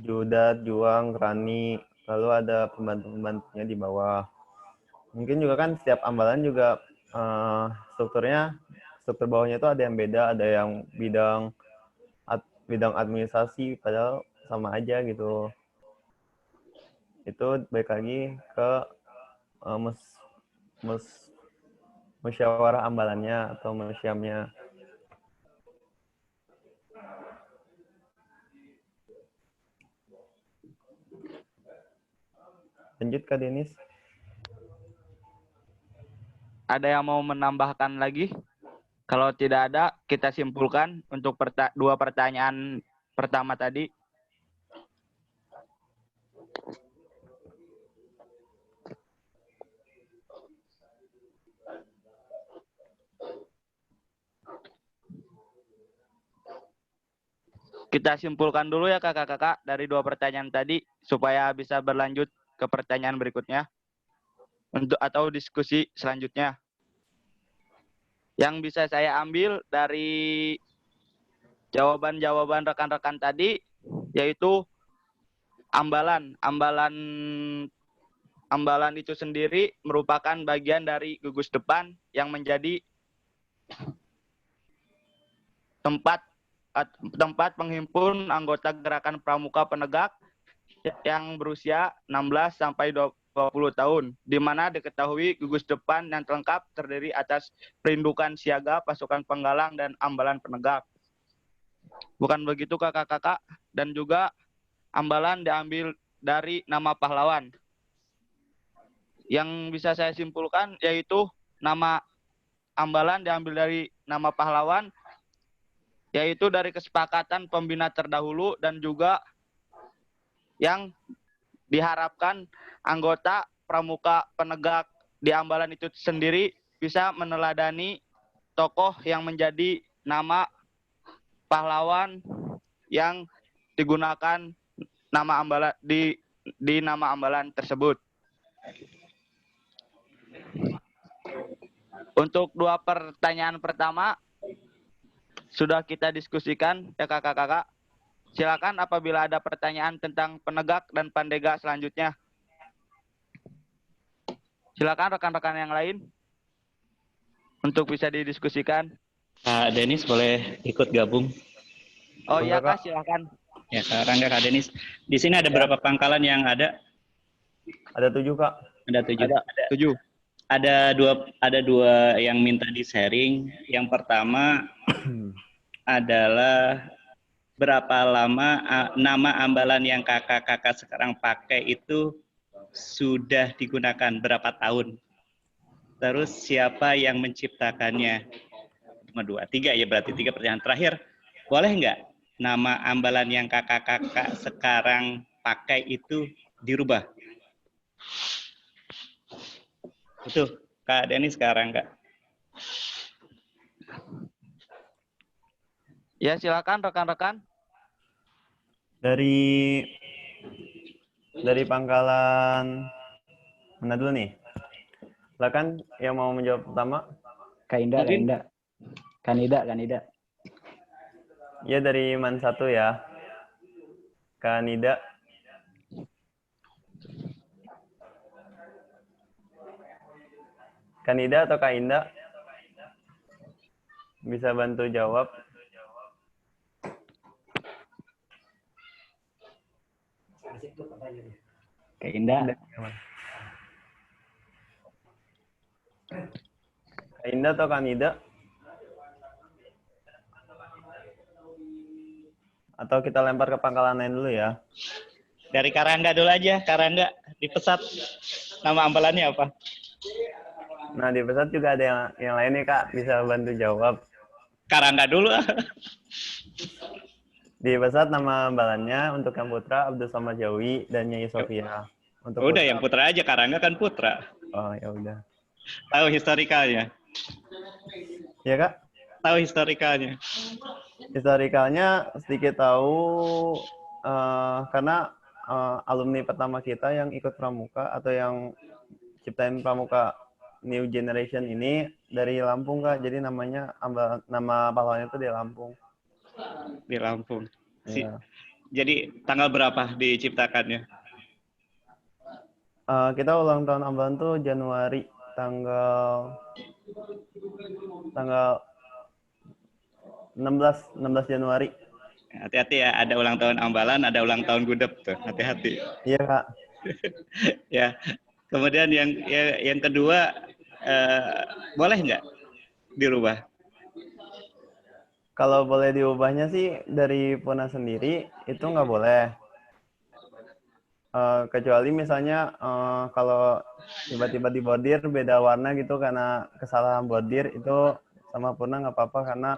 Judat, Juang, Rani, lalu ada pembantu-pembantunya di bawah. Mungkin juga kan setiap ambalan juga struktur bawahnya itu ada yang beda, ada yang bidang administrasi, padahal sama aja gitu. Itu balik lagi ke musyawarah ambalannya atau musyamnya. Lanjut Kak Denis. Ada yang mau menambahkan lagi? Kalau tidak ada, kita simpulkan untuk dua pertanyaan pertama tadi. Kita simpulkan dulu ya kakak-kakak dari dua pertanyaan tadi supaya bisa berlanjut ke pertanyaan berikutnya atau diskusi selanjutnya. Yang bisa saya ambil dari jawaban-jawaban rekan-rekan tadi yaitu ambalan itu sendiri merupakan bagian dari gugus depan yang menjadi tempat tempat penghimpun anggota gerakan pramuka penegak yang berusia 16 sampai 20 tahun, di mana diketahui gugus depan yang lengkap terdiri atas perindukan siaga, pasukan penggalang, dan ambalan penegak. Bukan begitu kakak-kakak, dan juga ambalan diambil dari nama pahlawan. Yang bisa saya simpulkan yaitu nama ambalan diambil dari nama pahlawan, yaitu dari kesepakatan pembina terdahulu, dan juga yang diharapkan anggota pramuka penegak di ambalan itu sendiri bisa meneladani tokoh yang menjadi nama pahlawan yang digunakan nama ambalan di nama ambalan tersebut. Untuk 2 pertanyaan pertama sudah kita diskusikan ya kakak-kakak. Silakan apabila ada pertanyaan tentang penegak dan pandega selanjutnya. Silakan rekan-rekan yang lain untuk bisa didiskusikan. Kak Denis boleh ikut gabung? Oh iya Kak, silakan. Ya, Kak Rangga, Kak Denis. Di sini ada berapa pangkalan yang ada? Ada 7, Kak. Ada 7. Ada 7. Ada dua yang minta di-sharing. Yang pertama adalah berapa lama nama ambalan yang kakak-kakak sekarang pakai itu sudah digunakan, berapa tahun? Terus siapa yang menciptakannya? 2, 3 ya, berarti 3 pertanyaan. Terakhir, boleh nggak nama ambalan yang kakak-kakak sekarang pakai itu dirubah? Itu Kak Denis sekarang, Kak. Ya, silakan rekan-rekan. Dari pangkalan mana dulu nih? Silakan yang mau menjawab pertama. Kanida. Ya, dari Man 1 ya. Kanida. Kanida atau Kak Inda? Bisa bantu jawab. Kak Inda. Kak Inda atau Kanida? Atau kita lempar ke pangkalan lain dulu ya? Dari Karangga dulu aja. Karangga di Pesat. Nama ambalannya apa? Nah, di Pesat juga ada yang lainnya, Kak. Bisa bantu jawab. Karangga dulu. Di Pesat nama ambalannya untuk yang putra Abdul Samad Jawi dan Nyai Sofia. Untuk udah, yang putra aja. Karangga kan putra. Oh, ya udah. Tahu historikalnya? Ya, Kak? Tahu historikalnya? Historikalnya sedikit tahu karena alumni pertama kita yang ikut pramuka atau yang ciptain pramuka New Generation ini dari Lampung, Kak. Jadi nama pahlawannya itu di Lampung. Di Lampung. Ya. Jadi tanggal berapa diciptakannya? Kita ulang tahun ambalan tuh Januari tanggal 16 Januari. Hati-hati ya, ada ulang tahun ambalan, ada ulang tahun gudeg tuh. Hati-hati. Iya, Kak. Ya. Kemudian yang kedua, boleh nggak dirubah? Kalau boleh diubahnya sih dari Puna sendiri itu nggak boleh. Kecuali misalnya kalau tiba-tiba di bordir beda warna gitu karena kesalahan bordir, itu sama Puna nggak apa-apa karena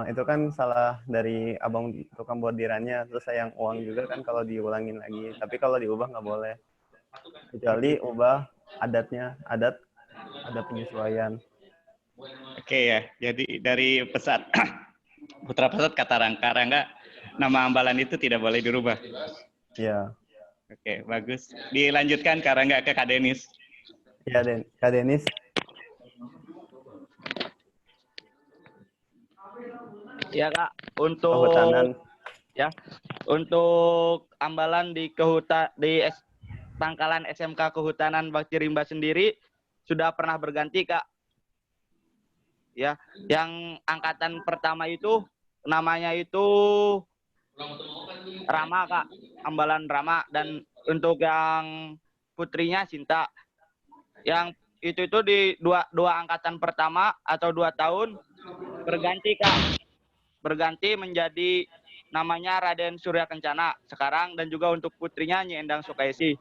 itu kan salah dari abang tukang bordirannya, terus sayang uang juga kan kalau diulangin lagi. Tapi kalau diubah nggak boleh. Kecuali ubah adatnya, ada penyesuaian. Oke ya, jadi dari Pesat, Putra Pesat kata Rangga, nama ambalan itu tidak boleh dirubah. Iya. Oke, bagus. Dilanjutkan Karangga ke Kak Denis. Ya, Kak Denis. Ya Kak, untuk ambalan di pangkalan SMK Kehutanan Bakti Rimba sendiri sudah pernah berganti, Kak. Ya, yang angkatan pertama itu namanya itu Rama, Kak. Ambalan Rama. Dan untuk yang putrinya Sinta. Yang itu di dua angkatan pertama atau 2 tahun berganti, Kak. Berganti menjadi namanya Raden Surya Kencana sekarang, dan juga untuk putrinya Nyi Endang Sukaisi.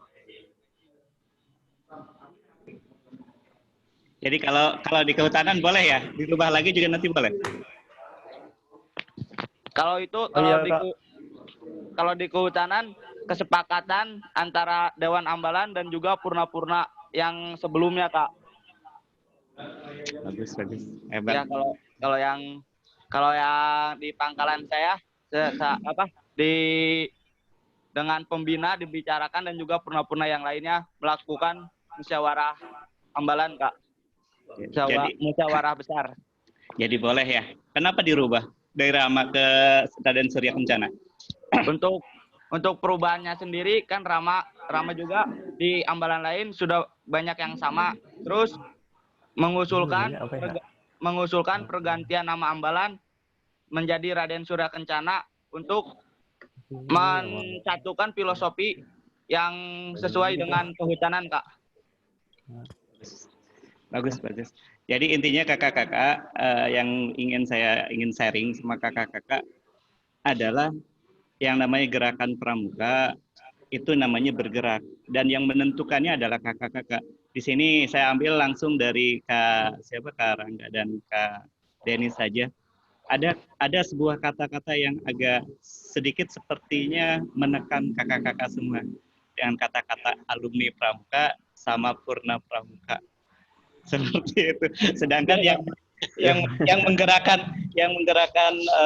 Jadi kalau di kehutanan boleh ya, dirubah lagi juga nanti boleh. Kalau itu kalau di kehutanan kesepakatan antara Dewan Ambalan dan juga Purna-Purna yang sebelumnya, Kak. Bagus. Hebat. Ya, kalau yang di pangkalan saya dengan pembina dibicarakan, dan juga Purna-Purna yang lainnya melakukan musyawarah ambalan, Kak. Musyawarah besar. Jadi boleh ya. Kenapa dirubah dari Rama ke Raden Surya Kencana? Untuk perubahannya sendiri kan Rama juga di ambalan lain sudah banyak yang sama. Terus mengusulkan pergantian nama ambalan menjadi Raden Surya Kencana untuk mencatukan filosofi yang sesuai dengan kehutanan, Kak. Bagus. Jadi intinya kakak-kakak yang ingin sharing sama kakak-kakak adalah yang namanya gerakan pramuka itu namanya bergerak, dan yang menentukannya adalah kakak-kakak. Di sini saya ambil langsung dari Kak Rangga dan Kak Denis saja. Ada sebuah kata-kata yang agak sedikit sepertinya menekan kakak-kakak semua, dengan kata-kata alumni pramuka sama purna pramuka. Seperti itu. Sedangkan yang menggerakkan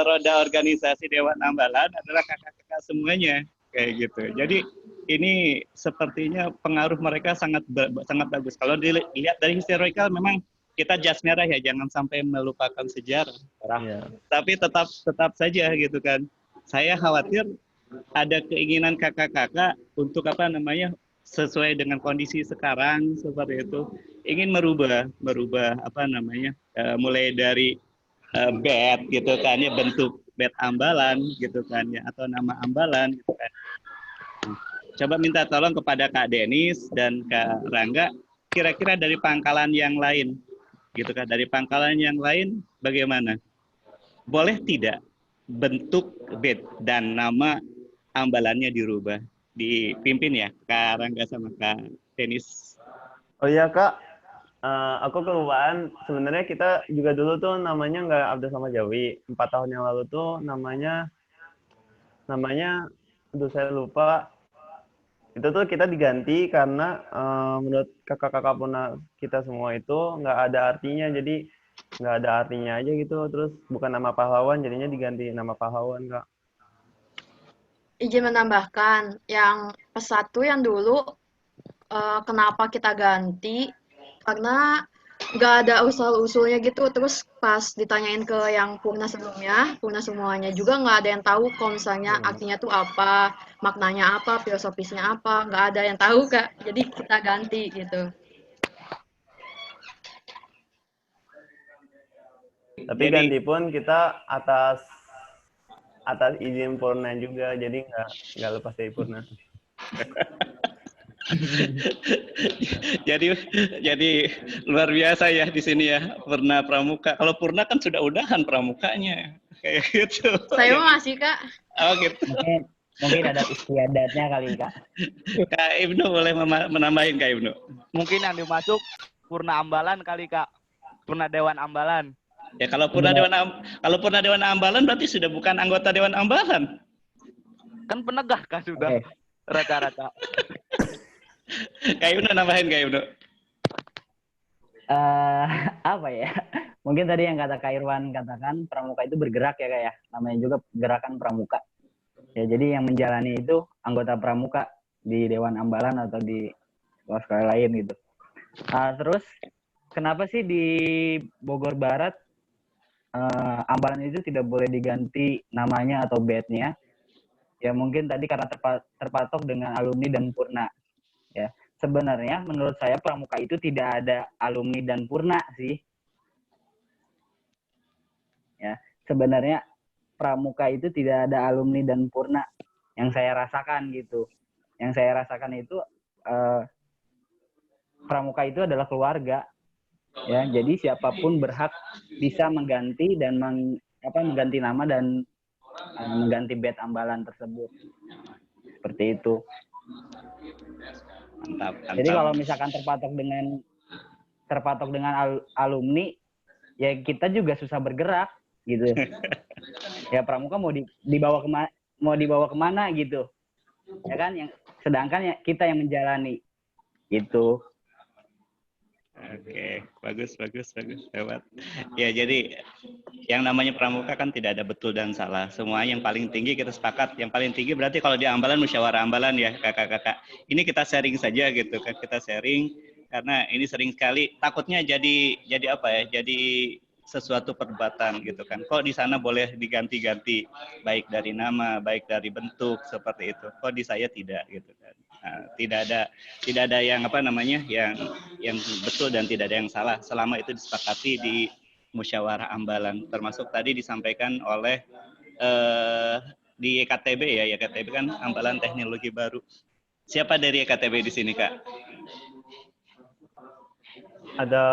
roda organisasi Dewan Ambalan adalah kakak-kakak semuanya, kayak gitu. Jadi ini sepertinya pengaruh mereka sangat bagus. Kalau dilihat dari historical, memang kita jas merah ya, jangan sampai melupakan sejarah. Yeah. Tapi tetap saja gitu kan. Saya khawatir ada keinginan kakak-kakak untuk sesuai dengan kondisi sekarang seperti itu, ingin merubah mulai dari bed gitu kan ya, bentuk bed ambalan gitu kan ya, atau nama ambalan gitu kan. Coba minta tolong kepada Kak Denis dan Kak Rangga, kira-kira dari pangkalan yang lain gitu kan, dari pangkalan yang lain bagaimana? Boleh tidak bentuk bed dan nama ambalannya dirubah, dipimpin ya Kak Rangga sama Kak Denis? Oh iya Kak, aku kelupaan. Sebenarnya kita juga dulu tuh namanya nggak Abda sama Jawi. 4 tahun yang lalu tuh namanya, aduh saya lupa. Itu tuh kita diganti karena menurut kakak-kakak purna kita semua itu nggak ada artinya. Jadi nggak ada artinya aja gitu. Terus bukan nama pahlawan, jadinya diganti nama pahlawan, Kak. Izin menambahkan, yang pesatu yang dulu kenapa kita ganti, karena nggak ada usul-usulnya gitu. Terus pas ditanyain ke yang purna sebelumnya, purna semuanya juga nggak ada yang tahu kalau misalnya artinya tuh apa, maknanya apa, filosofisnya apa, nggak ada yang tahu Kak. Jadi kita ganti gitu. Tapi ganti pun kita atas izin purna juga, jadi nggak lepas dari purna. jadi luar biasa ya di sini ya, purna pramuka. Kalau purna kan sudah udahan pramukanya kayak gitu. Saya masih Kak. Oh gitu. Mungkin ada istiadatnya kali Kak. Kak Ibnu boleh menambahin Kak Ibnu? Mungkin yang dimasuk purna ambalan kali Kak, purna Dewan Ambalan. Ya kalau purna Dewan Ambalan berarti sudah bukan anggota Dewan Ambalan. Kan penegak kan sudah rata-rata. Kak Ibnu nambahin Kak Ibnu. Apa ya? Mungkin tadi yang kata Kak Irwan katakan, pramuka itu bergerak ya Kak ya. Namanya juga gerakan pramuka. Ya, jadi yang menjalani itu anggota pramuka di Dewan Ambalan atau di sekolah lain gitu. Terus kenapa sih di Bogor Barat ambalan itu tidak boleh diganti namanya atau bednya? Ya mungkin tadi karena terpatok dengan alumni dan purna. Ya, sebenarnya menurut saya pramuka itu tidak ada alumni dan purna sih. Ya, sebenarnya pramuka itu tidak ada alumni dan purna yang saya rasakan gitu. Yang saya rasakan itu pramuka itu adalah keluarga. Ya, jadi siapapun berhak bisa mengganti dan mengganti nama dan mengganti bed ambalan tersebut. Seperti itu. Mantap. Jadi kalau misalkan terpatok dengan alumni, ya kita juga susah bergerak gitu. Ya pramuka mau dibawa kemana gitu. Ya kan, sedangkan ya kita yang menjalani gitu. Oke, bagus, hebat. Ya, jadi yang namanya pramuka kan tidak ada betul dan salah. Semua yang paling tinggi kita sepakat. Yang paling tinggi berarti kalau di ambalan, musyawarah ambalan ya, kakak-kakak. Ini kita sharing saja gitu kan, kita sharing karena ini sering sekali takutnya jadi apa ya? Jadi sesuatu perdebatan gitu kan. Kok di sana boleh diganti-ganti, baik dari nama, baik dari bentuk seperti itu. Kok di saya tidak gitu kan. Nah, tidak ada yang apa namanya yang betul dan tidak ada yang salah selama itu disepakati di musyawarah ambalan, termasuk tadi disampaikan oleh di EKTB ya, EKTB kan ambalan teknologi baru. Siapa dari EKTB di sini, Kak? Ada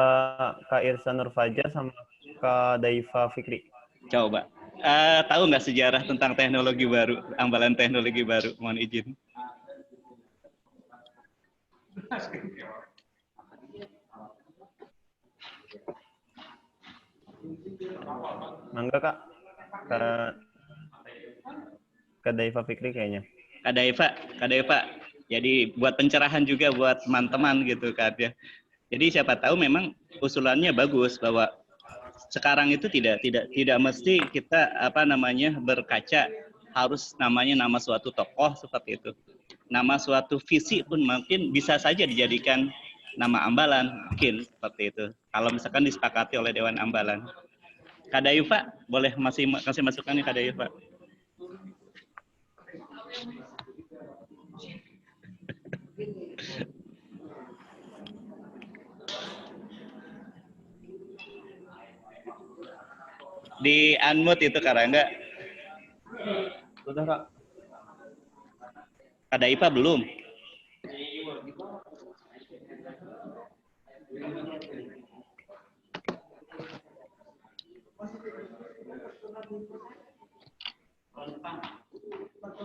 Kak Irsa Nurfajar sama Kak Daifa Fikri. Coba tahu nggak sejarah tentang teknologi baru, ambalan teknologi baru? Mohon izin. Mangga Kak. Kak Daifa Fikri kayaknya. Kak Daifa. Jadi buat pencerahan juga buat teman-teman gitu kan ya. Jadi siapa tahu memang usulannya bagus bahwa sekarang itu tidak mesti kita berkaca harus namanya nama suatu tokoh seperti itu. Nama suatu visi pun mungkin bisa saja dijadikan nama ambalan, mungkin seperti itu. Kalau misalkan disepakati oleh Dewan Ambalan. Kak Daifa, boleh masih masukan nih Kak Daifa? Di unmute itu Karangga. Sudah Kak. Kak Daifa belum?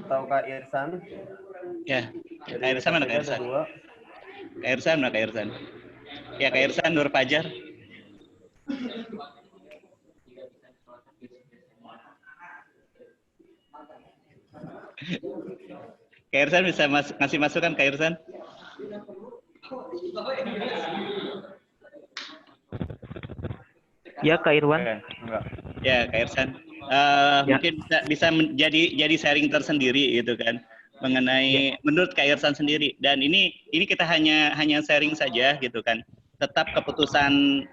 Tahu Kak Irsan? Ya, Kak Irsan mana Kak Irsan? Kak Irsan mana Kak Irsan? Ya Kak Irsan Nur Fajar. Kak Irsan bisa ngasih masukan Kak Irsan? Ya Kak Irwan. Ya Kak Irsan. Mungkin bisa jadi sharing tersendiri gitu kan mengenai menurut Kak Irsan sendiri, dan ini kita hanya sharing saja gitu kan. Tetap keputusan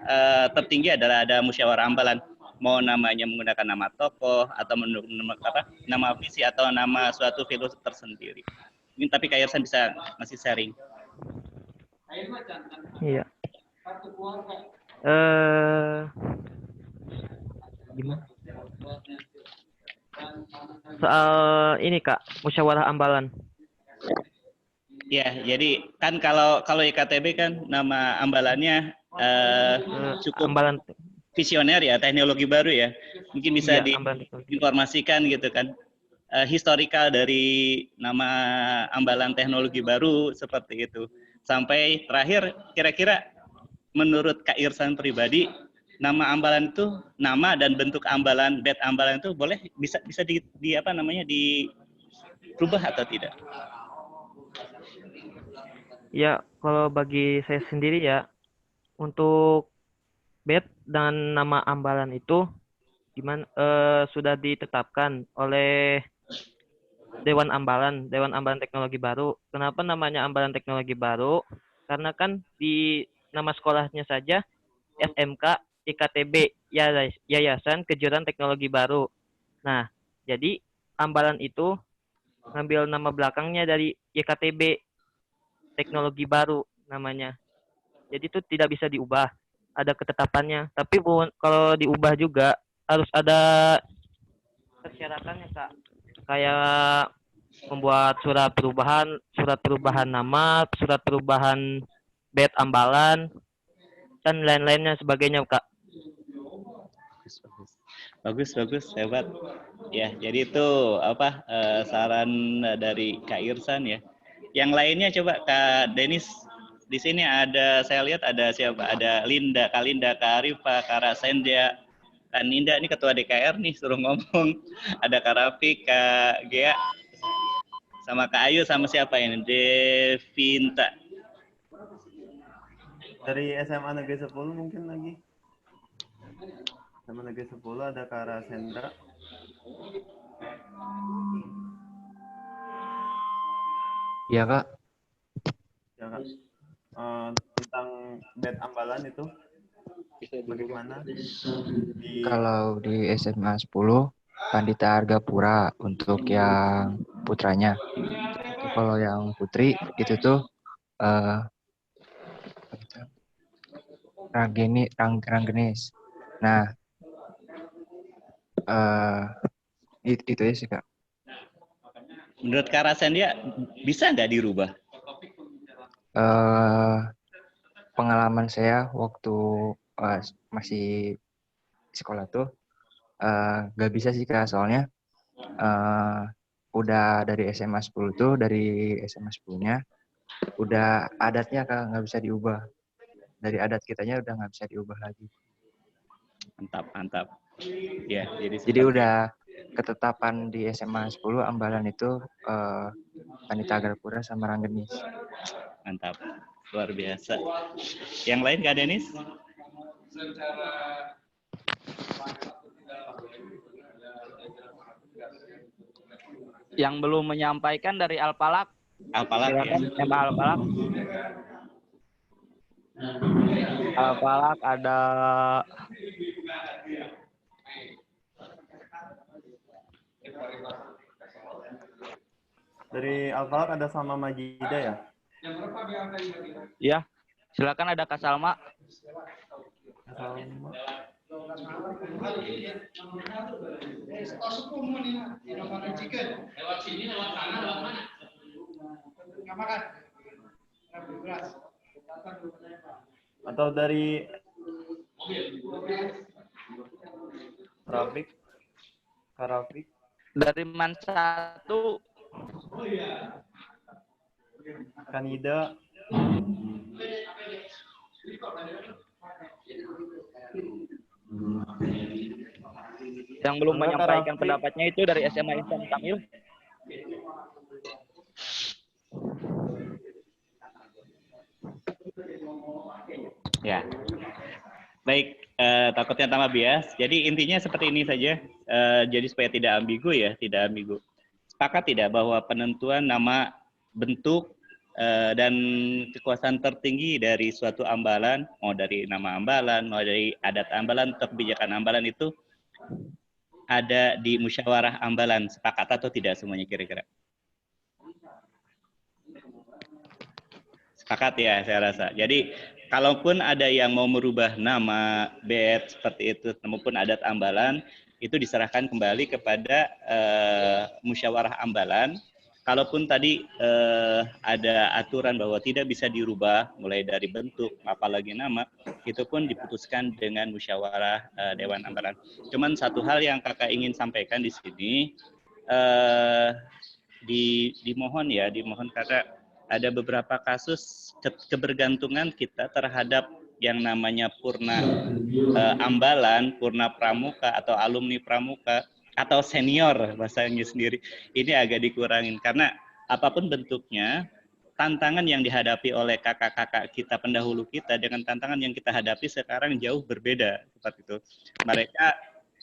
tertinggi adalah ada musyawarah ambalan, mau namanya menggunakan nama tokoh atau nama visi atau nama suatu filosofi tersendiri. Ini tapi Kak Irsan bisa masih sharing. Iya. Gimana? Soal ini Kak, musyawarah ambalan. Ya, jadi kan kalau EKTB kan nama ambalannya cukup ambalan visioner ya, teknologi baru ya. Mungkin bisa diinformasikan gitu kan. Historikal dari nama ambalan teknologi baru seperti itu. Sampai terakhir kira-kira menurut Kak Irsan pribadi, nama ambalan itu, nama dan bentuk ambalan, bed ambalan itu boleh bisa dirubah atau tidak? Ya, kalau bagi saya sendiri ya, untuk bed dan nama ambalan itu sudah ditetapkan oleh Dewan Ambalan Teknologi Baru. Kenapa namanya Ambalan Teknologi Baru? Karena kan di nama sekolahnya saja SMK IKTB, Yayasan Kejuruan Teknologi Baru. Nah, jadi ambalan itu ngambil nama belakangnya dari IKTB, Teknologi Baru namanya. Jadi itu tidak bisa diubah, ada ketetapannya. Tapi kalau diubah juga harus ada persyaratannya Kak? Kayak membuat surat perubahan nama, surat perubahan bed ambalan, dan lain-lainnya sebagainya Kak. Bagus, hebat. Ya, jadi itu saran dari Kak Irsan ya. Yang lainnya coba Kak Denis. Di sini ada, saya lihat ada siapa? Ada Linda, Kak Linda, Kak Arifa, Kak Rasendia, Kak Ninda, ini ketua DKR nih, suruh ngomong. Ada Kak Rafi, Kak Gea, sama Kak Ayu, sama siapa ini? Devinta. Dari SMA Negeri 10 mungkin lagi. SMA Negeri 10 ada Kak Rasendra. Iya Kak. Ya Kak. Tentang bed ambalan itu bagaimana? Kalau di SMA 10 Pandita Argapura untuk yang putranya. Itu kalau yang putri itu tuh Ranggenis. Nah, itu ya sih Kak. Menurut Kak Rasendia bisa nggak dirubah? Pengalaman saya waktu masih sekolah tuh nggak bisa sih Kak, soalnya udah dari SMA 10 tuh, dari SMA 10-nya udah adatnya Kak, nggak bisa diubah. Dari adat kitanya udah nggak bisa diubah lagi. Mantap. Ya, jadi udah ketetapan di SMA 10 ambalan itu Pandita Argapura sama Ranggenis. Mantap, luar biasa. Yang lain Kak Denis? Yang belum menyampaikan dari Alpalak. Alpalak ya. Alpalak. Alpalak ada dari Alpalak ada Salma Majida ya? Ya, silakan ada Kak Salma. Salma. Atau dari Rafik? Karafik? Dari Man 1. Kanida. Yang belum menyampaikan pendapatnya itu dari SMA Insan Kamil. Ya. Baik, takutnya tambah bias. Jadi intinya seperti ini saja. Jadi supaya tidak ambigu ya, tidak ambigu. Sepakat tidak bahwa penentuan nama, bentuk, dan kekuasaan tertinggi dari suatu ambalan, mau dari nama ambalan, mau dari adat ambalan, atau kebijakan ambalan itu ada di musyawarah ambalan. Sepakat atau tidak semuanya kira-kira? Sepakat ya, saya rasa. Jadi kalaupun ada yang mau merubah nama, bed, seperti itu, maupun adat ambalan, itu diserahkan kembali kepada musyawarah ambalan. Kalaupun tadi ada aturan bahwa tidak bisa dirubah, mulai dari bentuk, apalagi nama, itu pun diputuskan dengan musyawarah Dewan Ambalan. Cuman satu hal yang kakak ingin sampaikan di sini, dimohon kakak, ada beberapa kasus kebergantungan kita terhadap yang namanya purna ambalan, purna pramuka atau alumni pramuka atau senior bahasanya sendiri. Ini agak dikurangin karena apapun bentuknya, tantangan yang dihadapi oleh kakak-kakak kita pendahulu kita dengan tantangan yang kita hadapi sekarang jauh berbeda seperti itu. Mereka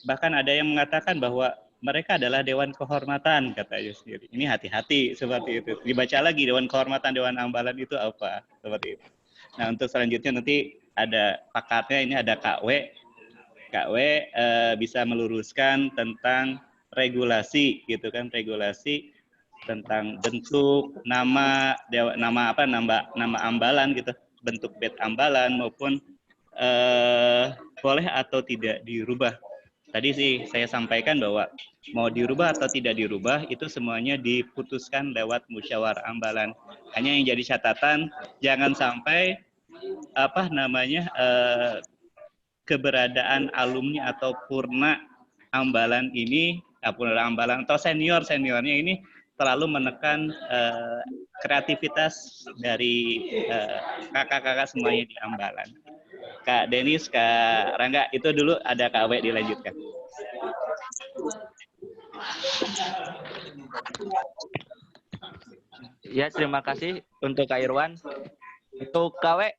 bahkan ada yang mengatakan bahwa mereka adalah Dewan Kehormatan, katanya sendiri. Ini hati-hati seperti itu. Dibaca lagi Dewan Kehormatan, Dewan Ambalan itu apa? Seperti itu. Nah, untuk selanjutnya nanti ada pakatnya, ini ada Kak W. Kak W bisa meluruskan tentang regulasi, gitu kan, regulasi tentang bentuk, nama ambalan gitu, bentuk bed ambalan maupun boleh atau tidak dirubah. tadi sih saya sampaikan bahwa mau dirubah atau tidak dirubah itu semuanya diputuskan lewat musyawarah ambalan. Hanya yang jadi catatan jangan sampai keberadaan alumni atau purna ambalan ini, purna ambalan atau seniornya ini terlalu menekan kreativitas dari kakak-kakak semuanya di ambalan. Kak Denis, Kak Rangga, itu dulu, ada Kak W dilanjutkan. Ya, terima kasih untuk Kak Irwan. Untuk Kak W,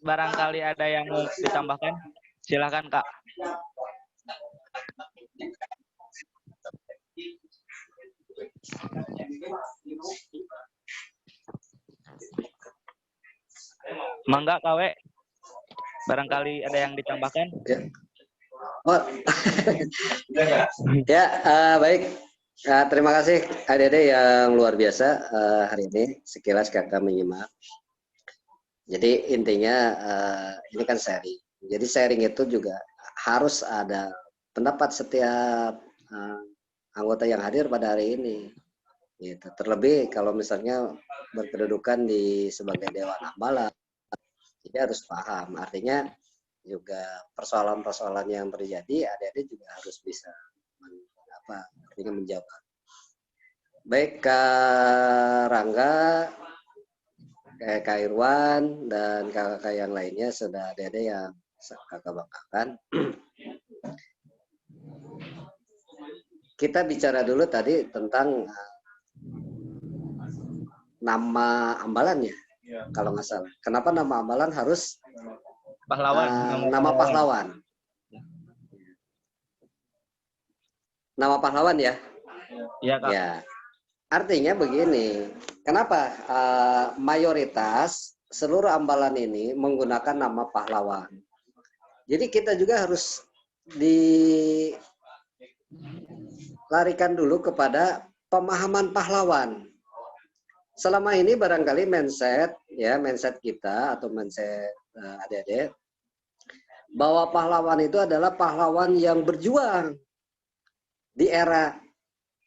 barangkali ada yang mau ditambahkan? Silakan, Kak. Mangga, Kak W. Barangkali ada yang ditambahkan? Oh. Ya, baik. Terima kasih adik-adik yang luar biasa hari ini. Sekilas kakak menyimak. Jadi intinya ini kan sharing. Jadi sharing itu juga harus ada pendapat setiap anggota yang hadir pada hari ini. Gitu. Terlebih kalau misalnya berkedudukan sebagai Dewan Ambalan, jadi harus paham. Artinya juga persoalan-persoalan yang terjadi, adik-adik juga harus bisa artinya menjawab. Baik Kak Rangga, Kak Irwan, dan kakak yang lainnya sudah adik-adik yang kakak banggakan. Kita bicara dulu tadi tentang nama ambalannya, kalau nggak salah. Kenapa nama ambalan harus pahlawan? Nama pahlawan. Nama pahlawan ya? Iya, Kak. Ya. Artinya begini, kenapa mayoritas seluruh ambalan ini menggunakan nama pahlawan? Jadi kita juga harus dilarikan dulu kepada pemahaman pahlawan. Selama ini barangkali mindset kita atau mindset adik-adik bahwa pahlawan itu adalah pahlawan yang berjuang di era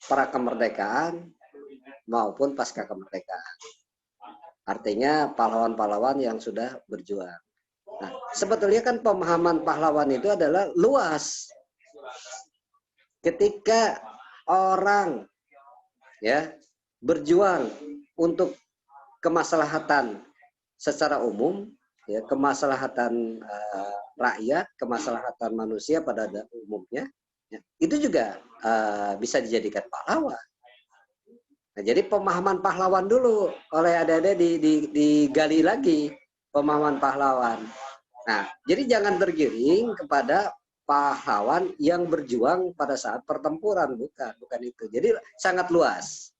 pra kemerdekaan maupun pasca kemerdekaan. Artinya pahlawan-pahlawan yang sudah berjuang. Nah, sebetulnya kan pemahaman pahlawan itu adalah luas. Ketika orang berjuang untuk kemaslahatan secara umum, kemaslahatan rakyat, kemaslahatan manusia pada umumnya, itu juga bisa dijadikan pahlawan. Nah, jadi pemahaman pahlawan dulu oleh adik-adik digali lagi pemahaman pahlawan. Nah, jadi jangan tergiring kepada pahlawan yang berjuang pada saat pertempuran, bukan itu. Jadi sangat luas.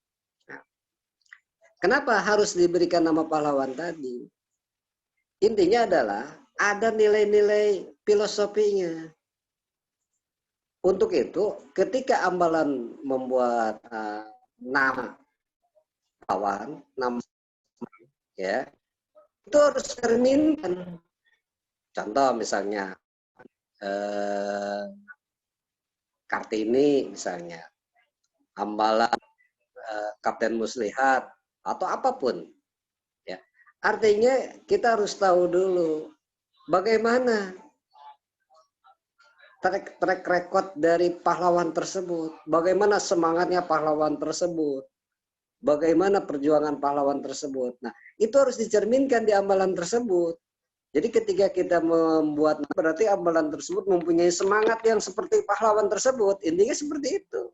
Nah, kenapa harus diberikan nama pahlawan tadi? Intinya adalah ada nilai-nilai filosofinya. Untuk itu, ketika ambalan membuat nama pahlawan, nama itu harus tercerminkan. Contoh misalnya Kartini misalnya, ambalan Kapten Muslihat atau apapun. Ya. Artinya kita harus tahu dulu bagaimana track record dari pahlawan tersebut, bagaimana semangatnya pahlawan tersebut, bagaimana perjuangan pahlawan tersebut. Nah, itu harus dicerminkan di ambalan tersebut. Jadi ketika kita membuat, berarti ambalan tersebut mempunyai semangat yang seperti pahlawan tersebut. Intinya seperti itu.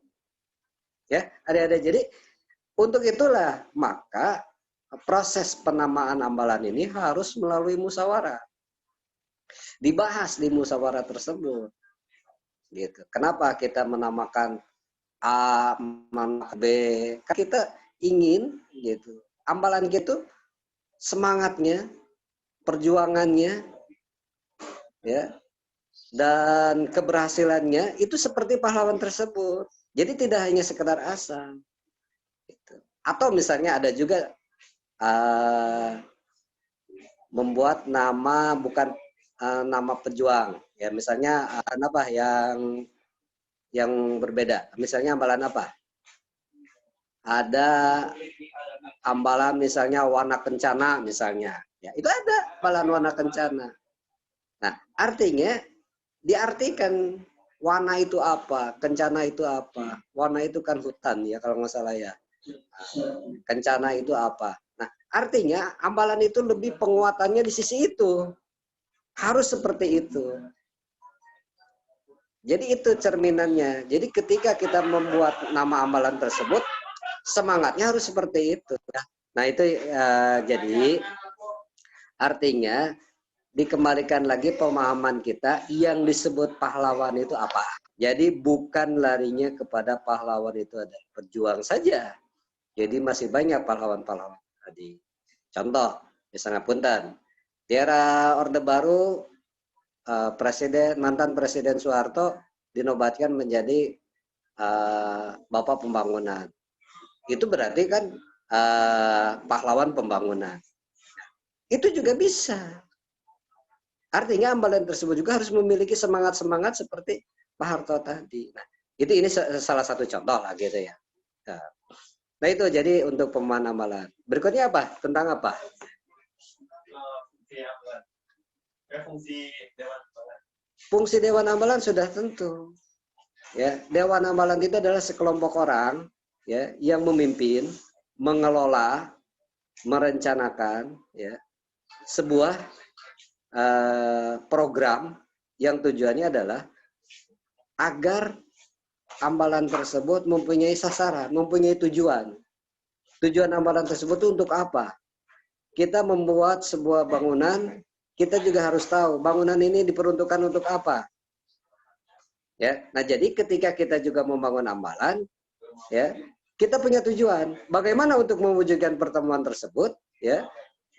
Ya, adik-adik. Jadi untuk itulah maka proses penamaan ambalan ini harus melalui musyawarah. Dibahas di musyawarah tersebut. Gitu. Kenapa kita menamakan A, B? Kita ingin gitu. Ambalan gitu semangatnya, perjuangannya, dan keberhasilannya itu seperti pahlawan tersebut. Jadi tidak hanya sekedar asal. Gitu. Atau misalnya ada juga membuat nama bukan nama pejuang. Ya misalnya yang yang berbeda. Misalnya ambalan apa? Ada ambalan misalnya warna kencana misalnya. Ya, itu ada ambalan warna kencana. Nah, artinya diartikan warna itu apa, kencana itu apa. Warna itu kan hutan ya kalau nggak salah ya. Kencana itu apa. Nah, artinya ambalan itu lebih penguatannya di sisi itu. Harus seperti itu. Jadi itu cerminannya. Jadi ketika kita membuat nama amalan tersebut, semangatnya harus seperti itu. Nah itu jadi artinya dikembalikan lagi pemahaman kita yang disebut pahlawan itu apa. Jadi bukan larinya kepada pahlawan itu ada berjuang saja. Jadi masih banyak pahlawan-pahlawan tadi. Contoh, misalnya punten, di era Orde Baru mantan Presiden Soeharto dinobatkan menjadi Bapak Pembangunan. Itu berarti kan pahlawan pembangunan. Itu juga bisa. Artinya ambalan tersebut juga harus memiliki semangat-semangat seperti Pak Harto tadi. Nah, ini salah satu contoh lah gitu ya. Nah itu jadi untuk pemahaman amalan. Berikutnya apa? Tentang apa? Fungsi Dewan Ambalan sudah tentu. Ya, Dewan Ambalan itu adalah sekelompok orang ya yang memimpin, mengelola, merencanakan ya sebuah program yang tujuannya adalah agar ambalan tersebut mempunyai sasaran, mempunyai tujuan. Tujuan ambalan tersebut itu untuk apa? Kita membuat sebuah bangunan, kita juga harus tahu bangunan ini diperuntukkan untuk apa. Ya, nah jadi ketika kita juga membangun ambalan, ya kita punya tujuan. Bagaimana untuk mewujudkan pertemuan tersebut? Ya,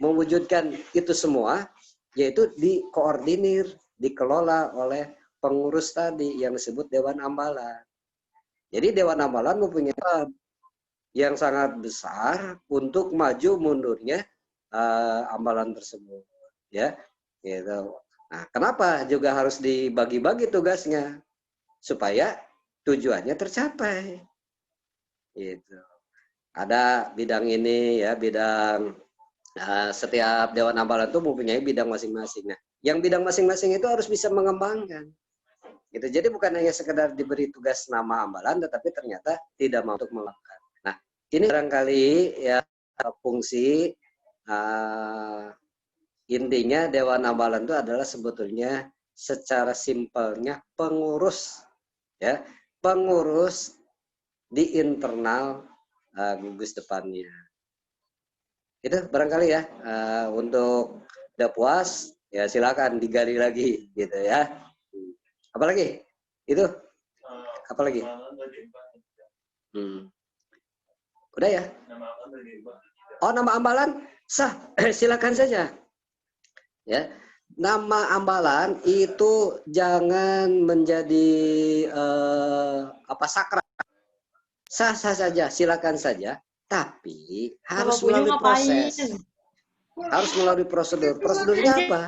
mewujudkan itu semua, yaitu dikoordinir, dikelola oleh pengurus tadi yang disebut Dewan Ambalan. Jadi Dewan Ambalan mempunyai yang sangat besar untuk maju mundurnya ambalan tersebut, ya, gitu. Nah, kenapa juga harus dibagi-bagi tugasnya supaya tujuannya tercapai, gitu. Ada bidang ini ya, bidang setiap Dewan Ambalan itu mempunyai bidang masing-masing. Nah, yang bidang masing-masing itu harus bisa mengembangkan. Gitu. Jadi bukan hanya sekedar diberi tugas nama ambalan, tetapi ternyata tidak mau untuk melakukan. Nah, ini barangkali ya fungsi intinya Dewan Ambalan itu adalah sebetulnya secara simpelnya pengurus, ya, pengurus di internal gugus depannya. Itu barangkali ya untuk udah puas ya silakan digali lagi gitu ya. Apalagi itu apalagi udah ya. Oh, nama ambalan sah. Silakan saja ya. Nama ambalan itu jangan menjadi sakral. Sah-sah saja, silakan saja. Tapi harus melalui proses. Harus melalui prosedur. Prosedurnya apa?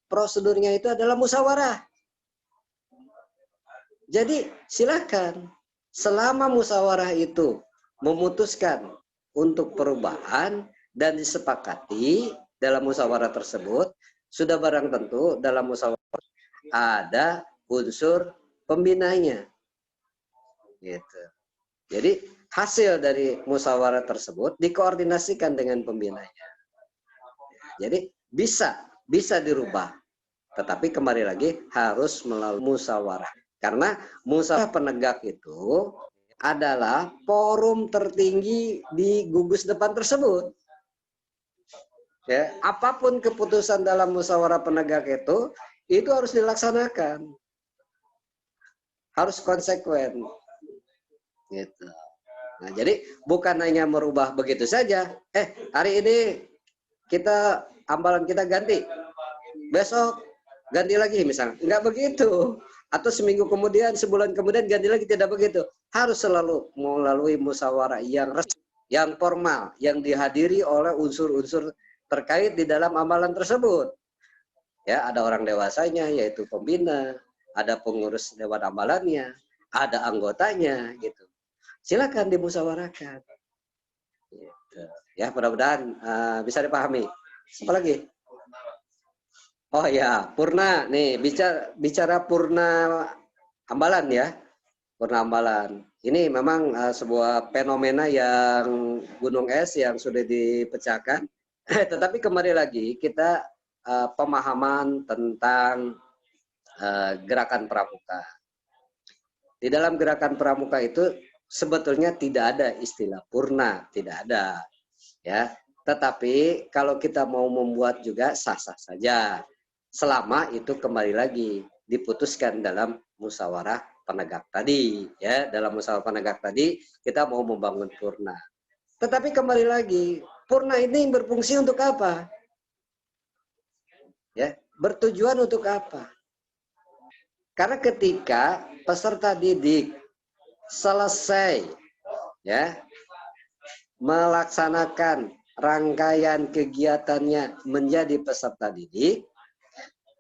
Prosedurnya itu adalah musyawarah. Jadi silakan. Selama musyawarah itu memutuskan untuk perubahan dan disepakati dalam musyawarah tersebut, sudah barang tentu dalam musyawarah ada unsur pembinanya. Gitu. Jadi hasil dari musyawarah tersebut dikoordinasikan dengan pembinanya. Jadi bisa dirubah. Tetapi kembali lagi harus melalui musyawarah. Karena musyawarah penegak itu adalah forum tertinggi di gugus depan tersebut. Ya, apapun keputusan dalam musyawarah penegak itu harus dilaksanakan. Harus konsekuen. Gitu. Nah, jadi bukan hanya merubah begitu saja. Hari ini ambalan kita ganti. Besok ganti lagi misalnya. Enggak begitu. Atau seminggu kemudian, sebulan kemudian ganti lagi, tidak begitu. Harus selalu melalui musyawarah yang resmi, yang formal, yang dihadiri oleh unsur-unsur terkait di dalam amalan tersebut. Ya, ada orang dewasanya yaitu pembina, ada pengurus dewan amalannya, ada anggotanya gitu. Silakan dimusyawarahkan. Gitu. Ya, mudah-mudahan bisa dipahami. Apa lagi? Oh ya, Purna nih, bicara Purna Ambalan ya. Purna Ambalan. Ini memang sebuah fenomena yang gunung es yang sudah dipecahkan. Tetapi kembali lagi kita pemahaman tentang gerakan pramuka. Di dalam gerakan pramuka itu sebetulnya tidak ada istilah purna, tidak ada. Ya, tetapi kalau kita mau membuat juga sah-sah saja. Selama itu kembali lagi diputuskan dalam musyawarah penegak tadi, ya, dalam musyawarah penegak tadi kita mau membangun purna. Tetapi kembali lagi, purna ini berfungsi untuk apa? Ya, bertujuan untuk apa? Karena ketika peserta didik selesai ya melaksanakan rangkaian kegiatannya menjadi peserta didik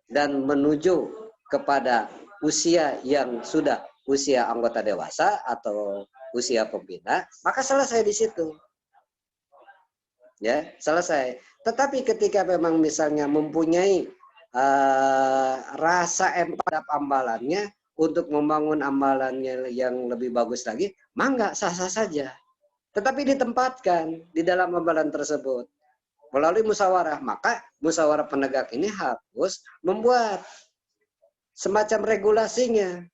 dan menuju kepada usia yang sudah usia anggota dewasa atau usia pembina, maka selesai di situ. Ya, selesai. Tetapi ketika memang misalnya mempunyai rasa empat ambalannya untuk membangun ambalannya yang lebih bagus lagi, mangga sah-sah saja. Tetapi ditempatkan di dalam ambalan tersebut melalui musyawarah, maka musyawarah penegak ini harus membuat semacam regulasinya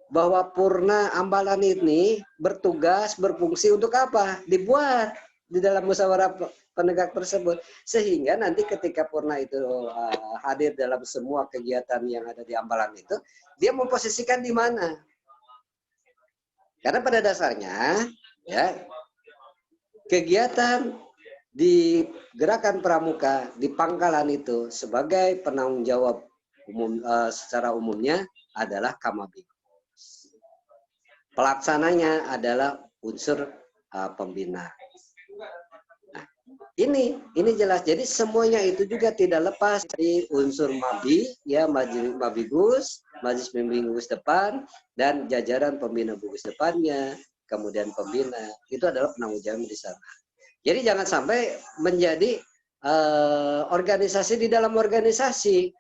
bahwa purna ambalan ini bertugas berfungsi untuk apa? Dibuat di dalam musyawarah penegak tersebut, sehingga nanti ketika purna itu hadir dalam semua kegiatan yang ada di ambalan itu, dia memposisikan di mana? Karena pada dasarnya ya kegiatan di gerakan pramuka di pangkalan itu sebagai penanggung jawab umum secara umumnya adalah Kamabikus. Pelaksananya adalah unsur pembina. Ini jelas. Jadi semuanya itu juga tidak lepas dari unsur Mabi, ya, Mabigus, Majelis Pembimbing Gugus Depan, dan jajaran pembina gugus depannya, kemudian pembina. Itu adalah penanggung jawab di sana. Jadi jangan sampai menjadi organisasi di dalam organisasi,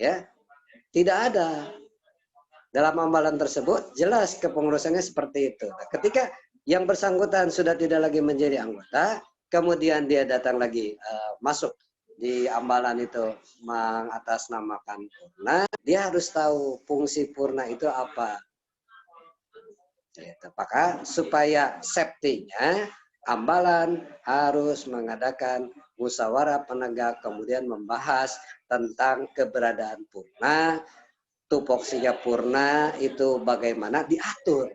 ya, tidak ada. Dalam amalan tersebut jelas kepengurusannya seperti itu. Nah, ketika yang bersangkutan sudah tidak lagi menjadi anggota, kemudian dia datang lagi masuk di ambalan itu mengatasnamakan purna, dia harus tahu fungsi purna itu apa. Maka supaya safety-nya, ambalan harus mengadakan musyawarah penegak, kemudian membahas tentang keberadaan purna, tupoksinya purna itu bagaimana diatur.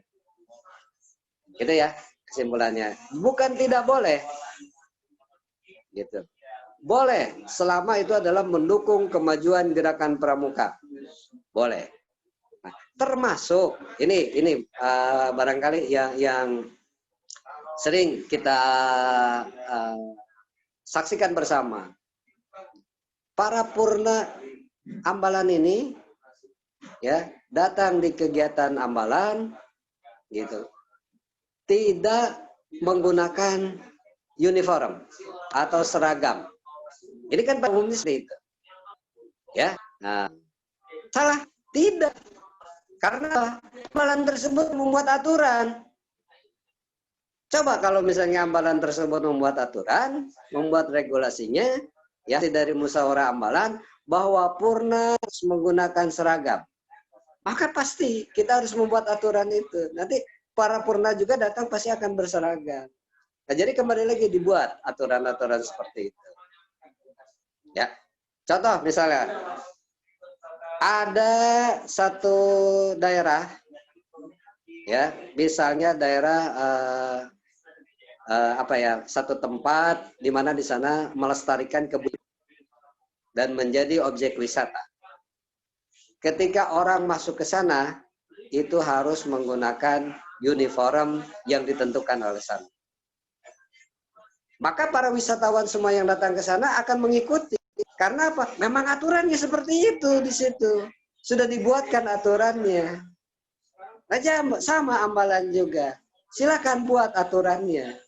Gitu ya kesimpulannya. Bukan tidak boleh. Gitu. Boleh selama itu adalah mendukung kemajuan gerakan pramuka. Boleh. Nah, termasuk ini barangkali yang sering kita saksikan bersama. Para purna ambalan ini ya datang di kegiatan ambalan gitu. Tidak menggunakan uniform atau seragam. Ini kan umumnya seperti itu. Ya. Nah, salah? Tidak. Karena ambalan tersebut membuat aturan. Coba kalau misalnya ambalan tersebut membuat aturan, membuat regulasinya, ya dari musyawarah ambalan, bahwa purna harus menggunakan seragam. Maka pasti kita harus membuat aturan itu. Nanti para purna juga datang pasti akan berseragam. Nah, jadi kembali lagi dibuat aturan-aturan seperti itu. Ya, contoh misalnya ada satu daerah, ya, misalnya daerah satu tempat di mana di sana melestarikan kebudayaan dan menjadi objek wisata. Ketika orang masuk ke sana, itu harus menggunakan uniform yang ditentukan oleh sana. Maka para wisatawan semua yang datang ke sana akan mengikuti. Karena apa? Memang aturannya seperti itu di situ. Sudah dibuatkan aturannya. sama ambalan juga. Silakan buat aturannya.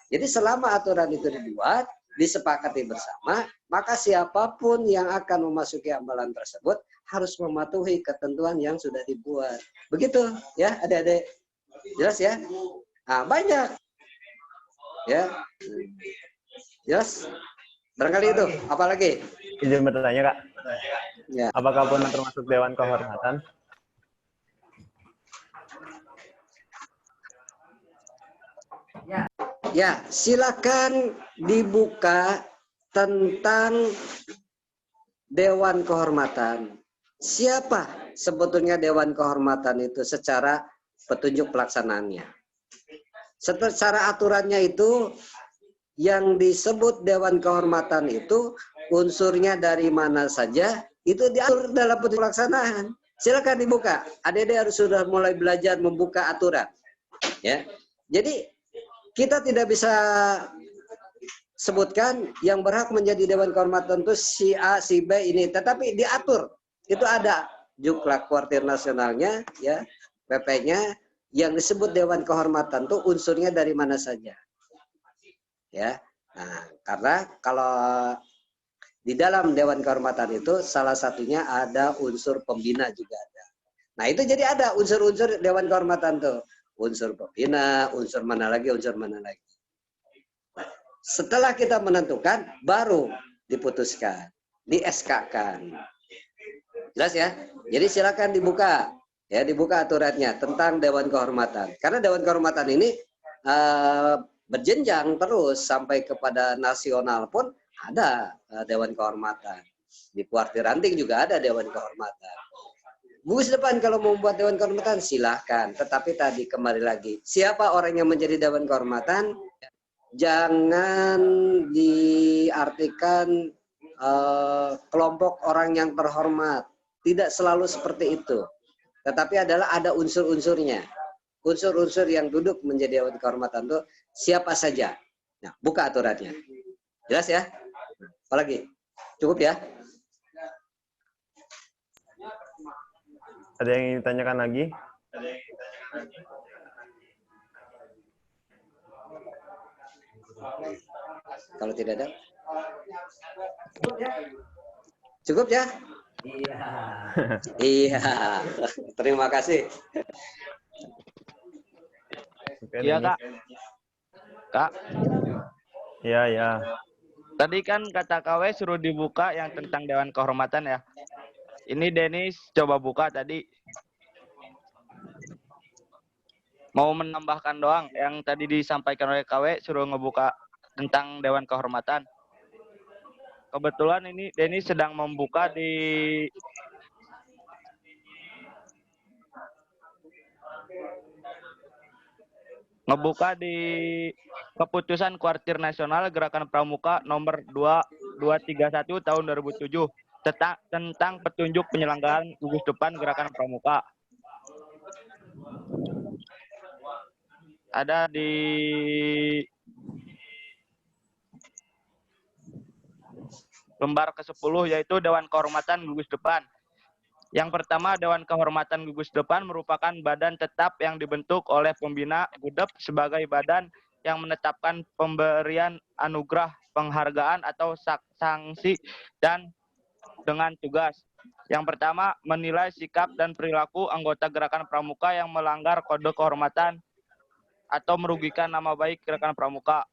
Jadi selama aturan itu dibuat, disepakati bersama, maka siapapun yang akan memasuki ambalan tersebut harus mematuhi ketentuan yang sudah dibuat. Begitu ya, adik-adik. Jelas ya? Nah, banyak. Ya. Jelas? Barangkali itu. Apalagi? Izin bertanya, Kak. Ya. Apakah pun termasuk Dewan Kehormatan? Ya, silakan dibuka tentang Dewan Kehormatan. Siapa sebetulnya Dewan Kehormatan itu secara petunjuk pelaksanaannya? Secara aturannya itu yang disebut Dewan Kehormatan itu unsurnya dari mana saja itu diatur dalam petunjuk pelaksanaan. Silakan dibuka. Adik-adik harus sudah mulai belajar membuka aturan. Ya, jadi kita tidak bisa sebutkan yang berhak menjadi Dewan Kehormatan itu si A, si B ini, tetapi diatur. Itu ada Juklak Kuartir Nasionalnya, ya, PP-nya yang disebut Dewan Kehormatan itu unsurnya dari mana saja. Ya. Nah, karena kalau di dalam Dewan Kehormatan itu salah satunya ada unsur pembina juga ada. Nah, itu jadi ada unsur-unsur Dewan Kehormatan tuh. Unsur pembina, unsur mana lagi. Setelah kita menentukan, baru diputuskan, di-SK-kan. Jelas ya? Jadi silakan dibuka, ya, dibuka aturannya tentang Dewan Kehormatan. Karena Dewan Kehormatan ini berjenjang terus sampai kepada nasional pun ada Dewan Kehormatan. Di Kuartir Ranting juga ada Dewan Kehormatan. Gugus Depan kalau mau membuat Dewan Kehormatan silahkan. Tetapi tadi kembali lagi, siapa orang yang menjadi Dewan Kehormatan? Jangan diartikan kelompok orang yang terhormat. Tidak selalu seperti itu. Tetapi adalah ada unsur-unsurnya. Unsur-unsur yang duduk menjadi Dewan Kehormatan itu siapa saja. Nah, buka aturannya. Jelas ya? Apalagi? Cukup ya? Ada yang ingin ditanyakan lagi? Kalau tidak ada? Cukup ya? Iya. Iya. Terima kasih. Iya, Kak. Kak. Iya, ya. Tadi kan kata KW suruh dibuka yang tentang Dewan Kehormatan ya. Ini Denis coba buka tadi. Mau menambahkan doang yang tadi disampaikan oleh KW suruh ngebuka tentang Dewan Kehormatan. Kebetulan ini Denis sedang membuka di keputusan Kuartir Nasional Gerakan Pramuka nomor 2231 tahun 2007 tentang petunjuk penyelenggaraan gugus depan Gerakan Pramuka. Ada di lembar ke-10 yaitu Dewan Kehormatan Gugus Depan. Yang pertama, Dewan Kehormatan Gugus Depan merupakan badan tetap yang dibentuk oleh pembina GUDEP sebagai badan yang menetapkan pemberian anugerah, penghargaan atau sanksi dan dengan tugas. Yang pertama, menilai sikap dan perilaku anggota Gerakan Pramuka yang melanggar kode kehormatan atau merugikan nama baik Gerakan Pramuka.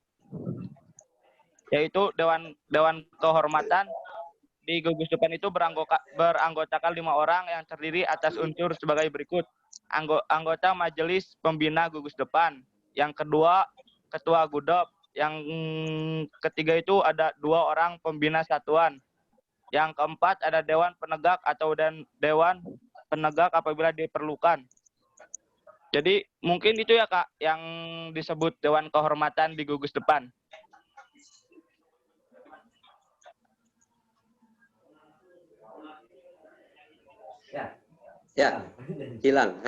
Yaitu Dewan Kehormatan di gugus depan itu beranggotakan 5 orang yang terdiri atas unsur sebagai berikut. Anggota Majelis Pembina Gugus Depan. Yang kedua, Ketua GUDEP. Yang ketiga itu ada 2 orang pembina satuan. Yang keempat ada Dewan Penegak atau Dewan Penegak apabila diperlukan. Jadi mungkin itu ya Kak yang disebut Dewan Kehormatan di gugus depan. Ya, hilang.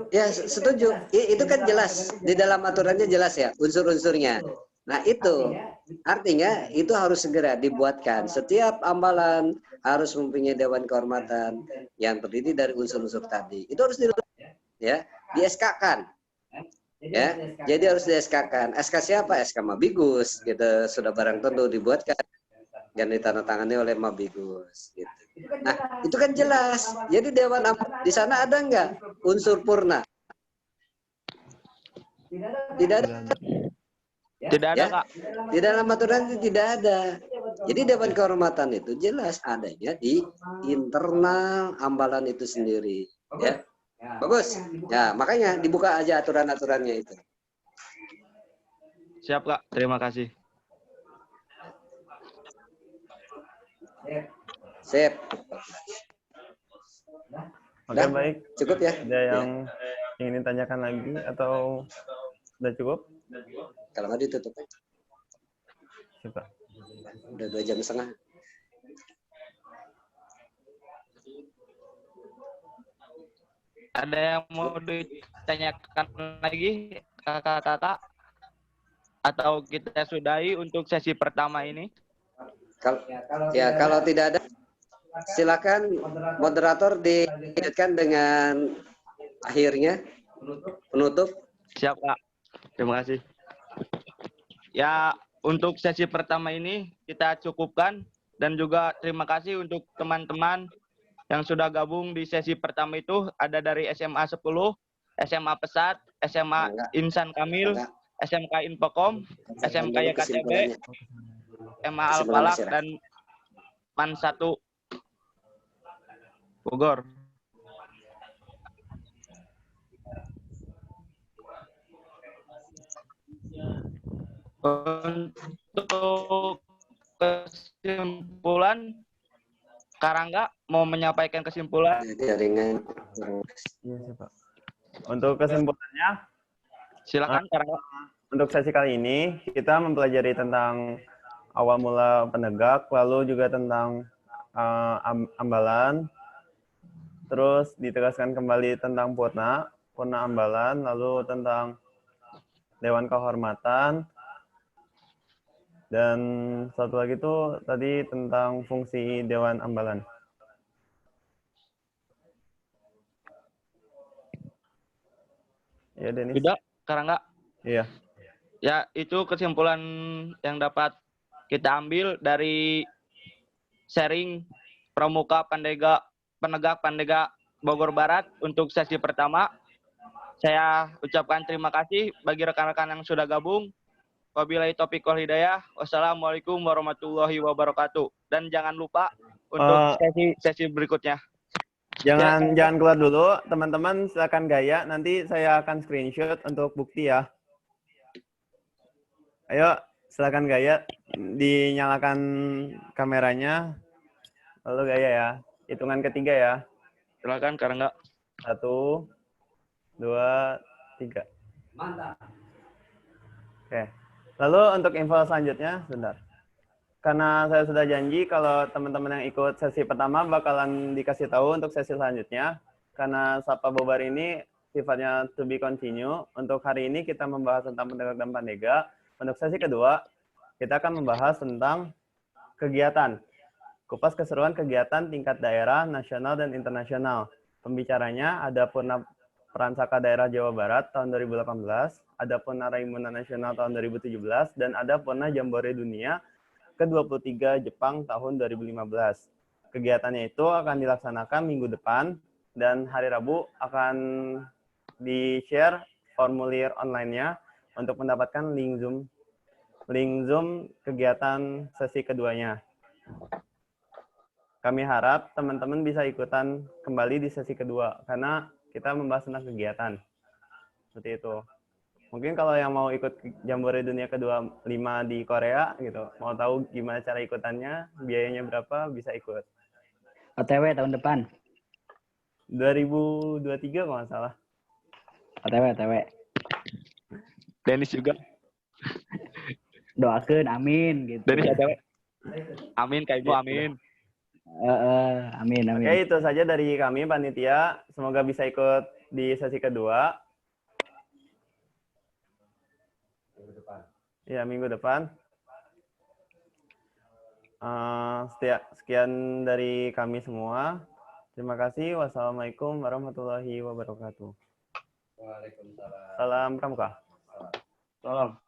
Ya, setuju. Itu kan jelas. Di dalam aturannya jelas ya, unsur-unsurnya. Nah itu artinya itu harus segera dibuatkan. Setiap ambalan harus mempunyai dewan kehormatan yang terdiri dari unsur-unsur tadi. Itu harus ya di-SK-kan. Ya, jadi harus di-SK-kan. SK siapa? SK Mabigus gitu. Sudah barang tentu dibuatkan dan ditandatangani oleh Mabigus gitu. Nah, itu kan jelas. Jadi dewan di sana ada enggak unsur purna? Tidak ada. Tidak ada, Ya, Kak. di dalam aturan itu tidak ada. Jadi dewan kehormatan itu jelas adanya di internal ambalan itu sendiri. Ya, bagus. Ya, makanya dibuka aja aturan-aturannya itu. Siap, Kak. Terima kasih. Sip. Oke, Udah, baik. cukup ya? Ada yang ingin ditanyakan lagi atau sudah cukup? Kalau nggak ditutup. Coba. Udah 2,5 jam. Ada yang mau ditanyakan lagi, kakak-kakak? Atau kita sudahi untuk sesi pertama ini? Kalau tidak ada, silakan moderator dilanjutkan dengan akhirnya penutup. Siap, Kak. Terima kasih. Ya, untuk sesi pertama ini kita cukupkan dan juga terima kasih untuk teman-teman yang sudah gabung di sesi pertama itu ada dari SMA 10, SMA Pesat, SMA Insan Kamil, SMK Infokom, SMK YKTB, SMA Al-Falak dan MAN 1 Bogor. Untuk kesimpulan, Karangga mau menyampaikan kesimpulan? Jaringan. Iya, Pak. Untuk kesimpulannya, silakan Karangga. Untuk sesi kali ini kita mempelajari tentang awal mula penegak, lalu juga tentang ambalan, terus ditegaskan kembali tentang purna ambalan, lalu tentang dewan kehormatan, dan satu lagi itu tadi tentang fungsi dewan ambalan. Ya, Denis. Sudah, Karangga? Iya. Ya, itu kesimpulan yang dapat kita ambil dari sharing Pramuka Penegak Pandega Bogor Barat untuk sesi pertama. Saya ucapkan terima kasih bagi rekan-rekan yang sudah gabung. Wabillahi taufiq wal hidayah. Wassalamualaikum warahmatullahi wabarakatuh. Dan jangan lupa untuk sesi berikutnya. Jangan keluar dulu, teman-teman silakan gaya. Nanti saya akan screenshot untuk bukti ya. Ayo, silakan gaya. Dinyalakan kameranya. Lalu gaya ya. Hitungan ketiga ya. Silakan, Karangga. 1, 2, 3. Mantap. Oke. Lalu untuk info selanjutnya, sebentar. Karena saya sudah janji kalau teman-teman yang ikut sesi pertama bakalan dikasih tahu untuk sesi selanjutnya. Karena Sapa Bobar ini sifatnya to be continue. Untuk hari ini kita membahas tentang penegak dan pandega. Untuk sesi kedua, kita akan membahas tentang kegiatan. Kupas keseruan kegiatan tingkat daerah, nasional, dan internasional. Pembicaranya ada Purna Peransaka Daerah Jawa Barat tahun 2018, ada Purna Raimuna Nasional tahun 2017, dan ada Purna Jambore Dunia ke-23 Jepang tahun 2015. Kegiatannya itu akan dilaksanakan minggu depan, dan hari Rabu akan di-share formulir online-nya untuk mendapatkan link Zoom kegiatan sesi keduanya. Kami harap teman-teman bisa ikutan kembali di sesi kedua, karena kita membahas tentang kegiatan. Seperti itu. Mungkin kalau yang mau ikut Jambore Dunia ke-25 di Korea, gitu, mau tahu gimana cara ikutannya, biayanya berapa, bisa ikut. OTW tahun depan. 2023 kalau nggak salah. OTW. Denis juga. Doakeun, amin. Gitu. Denis OTW. Amin, Kak Ibu, amin. Amin. Oke, itu saja dari kami, panitia. Semoga bisa ikut di sesi kedua. Ya, minggu depan. Sekian dari kami semua. Terima kasih. Wassalamualaikum warahmatullahi wabarakatuh. Waalaikumsalam. Salam Pramuka. Salam.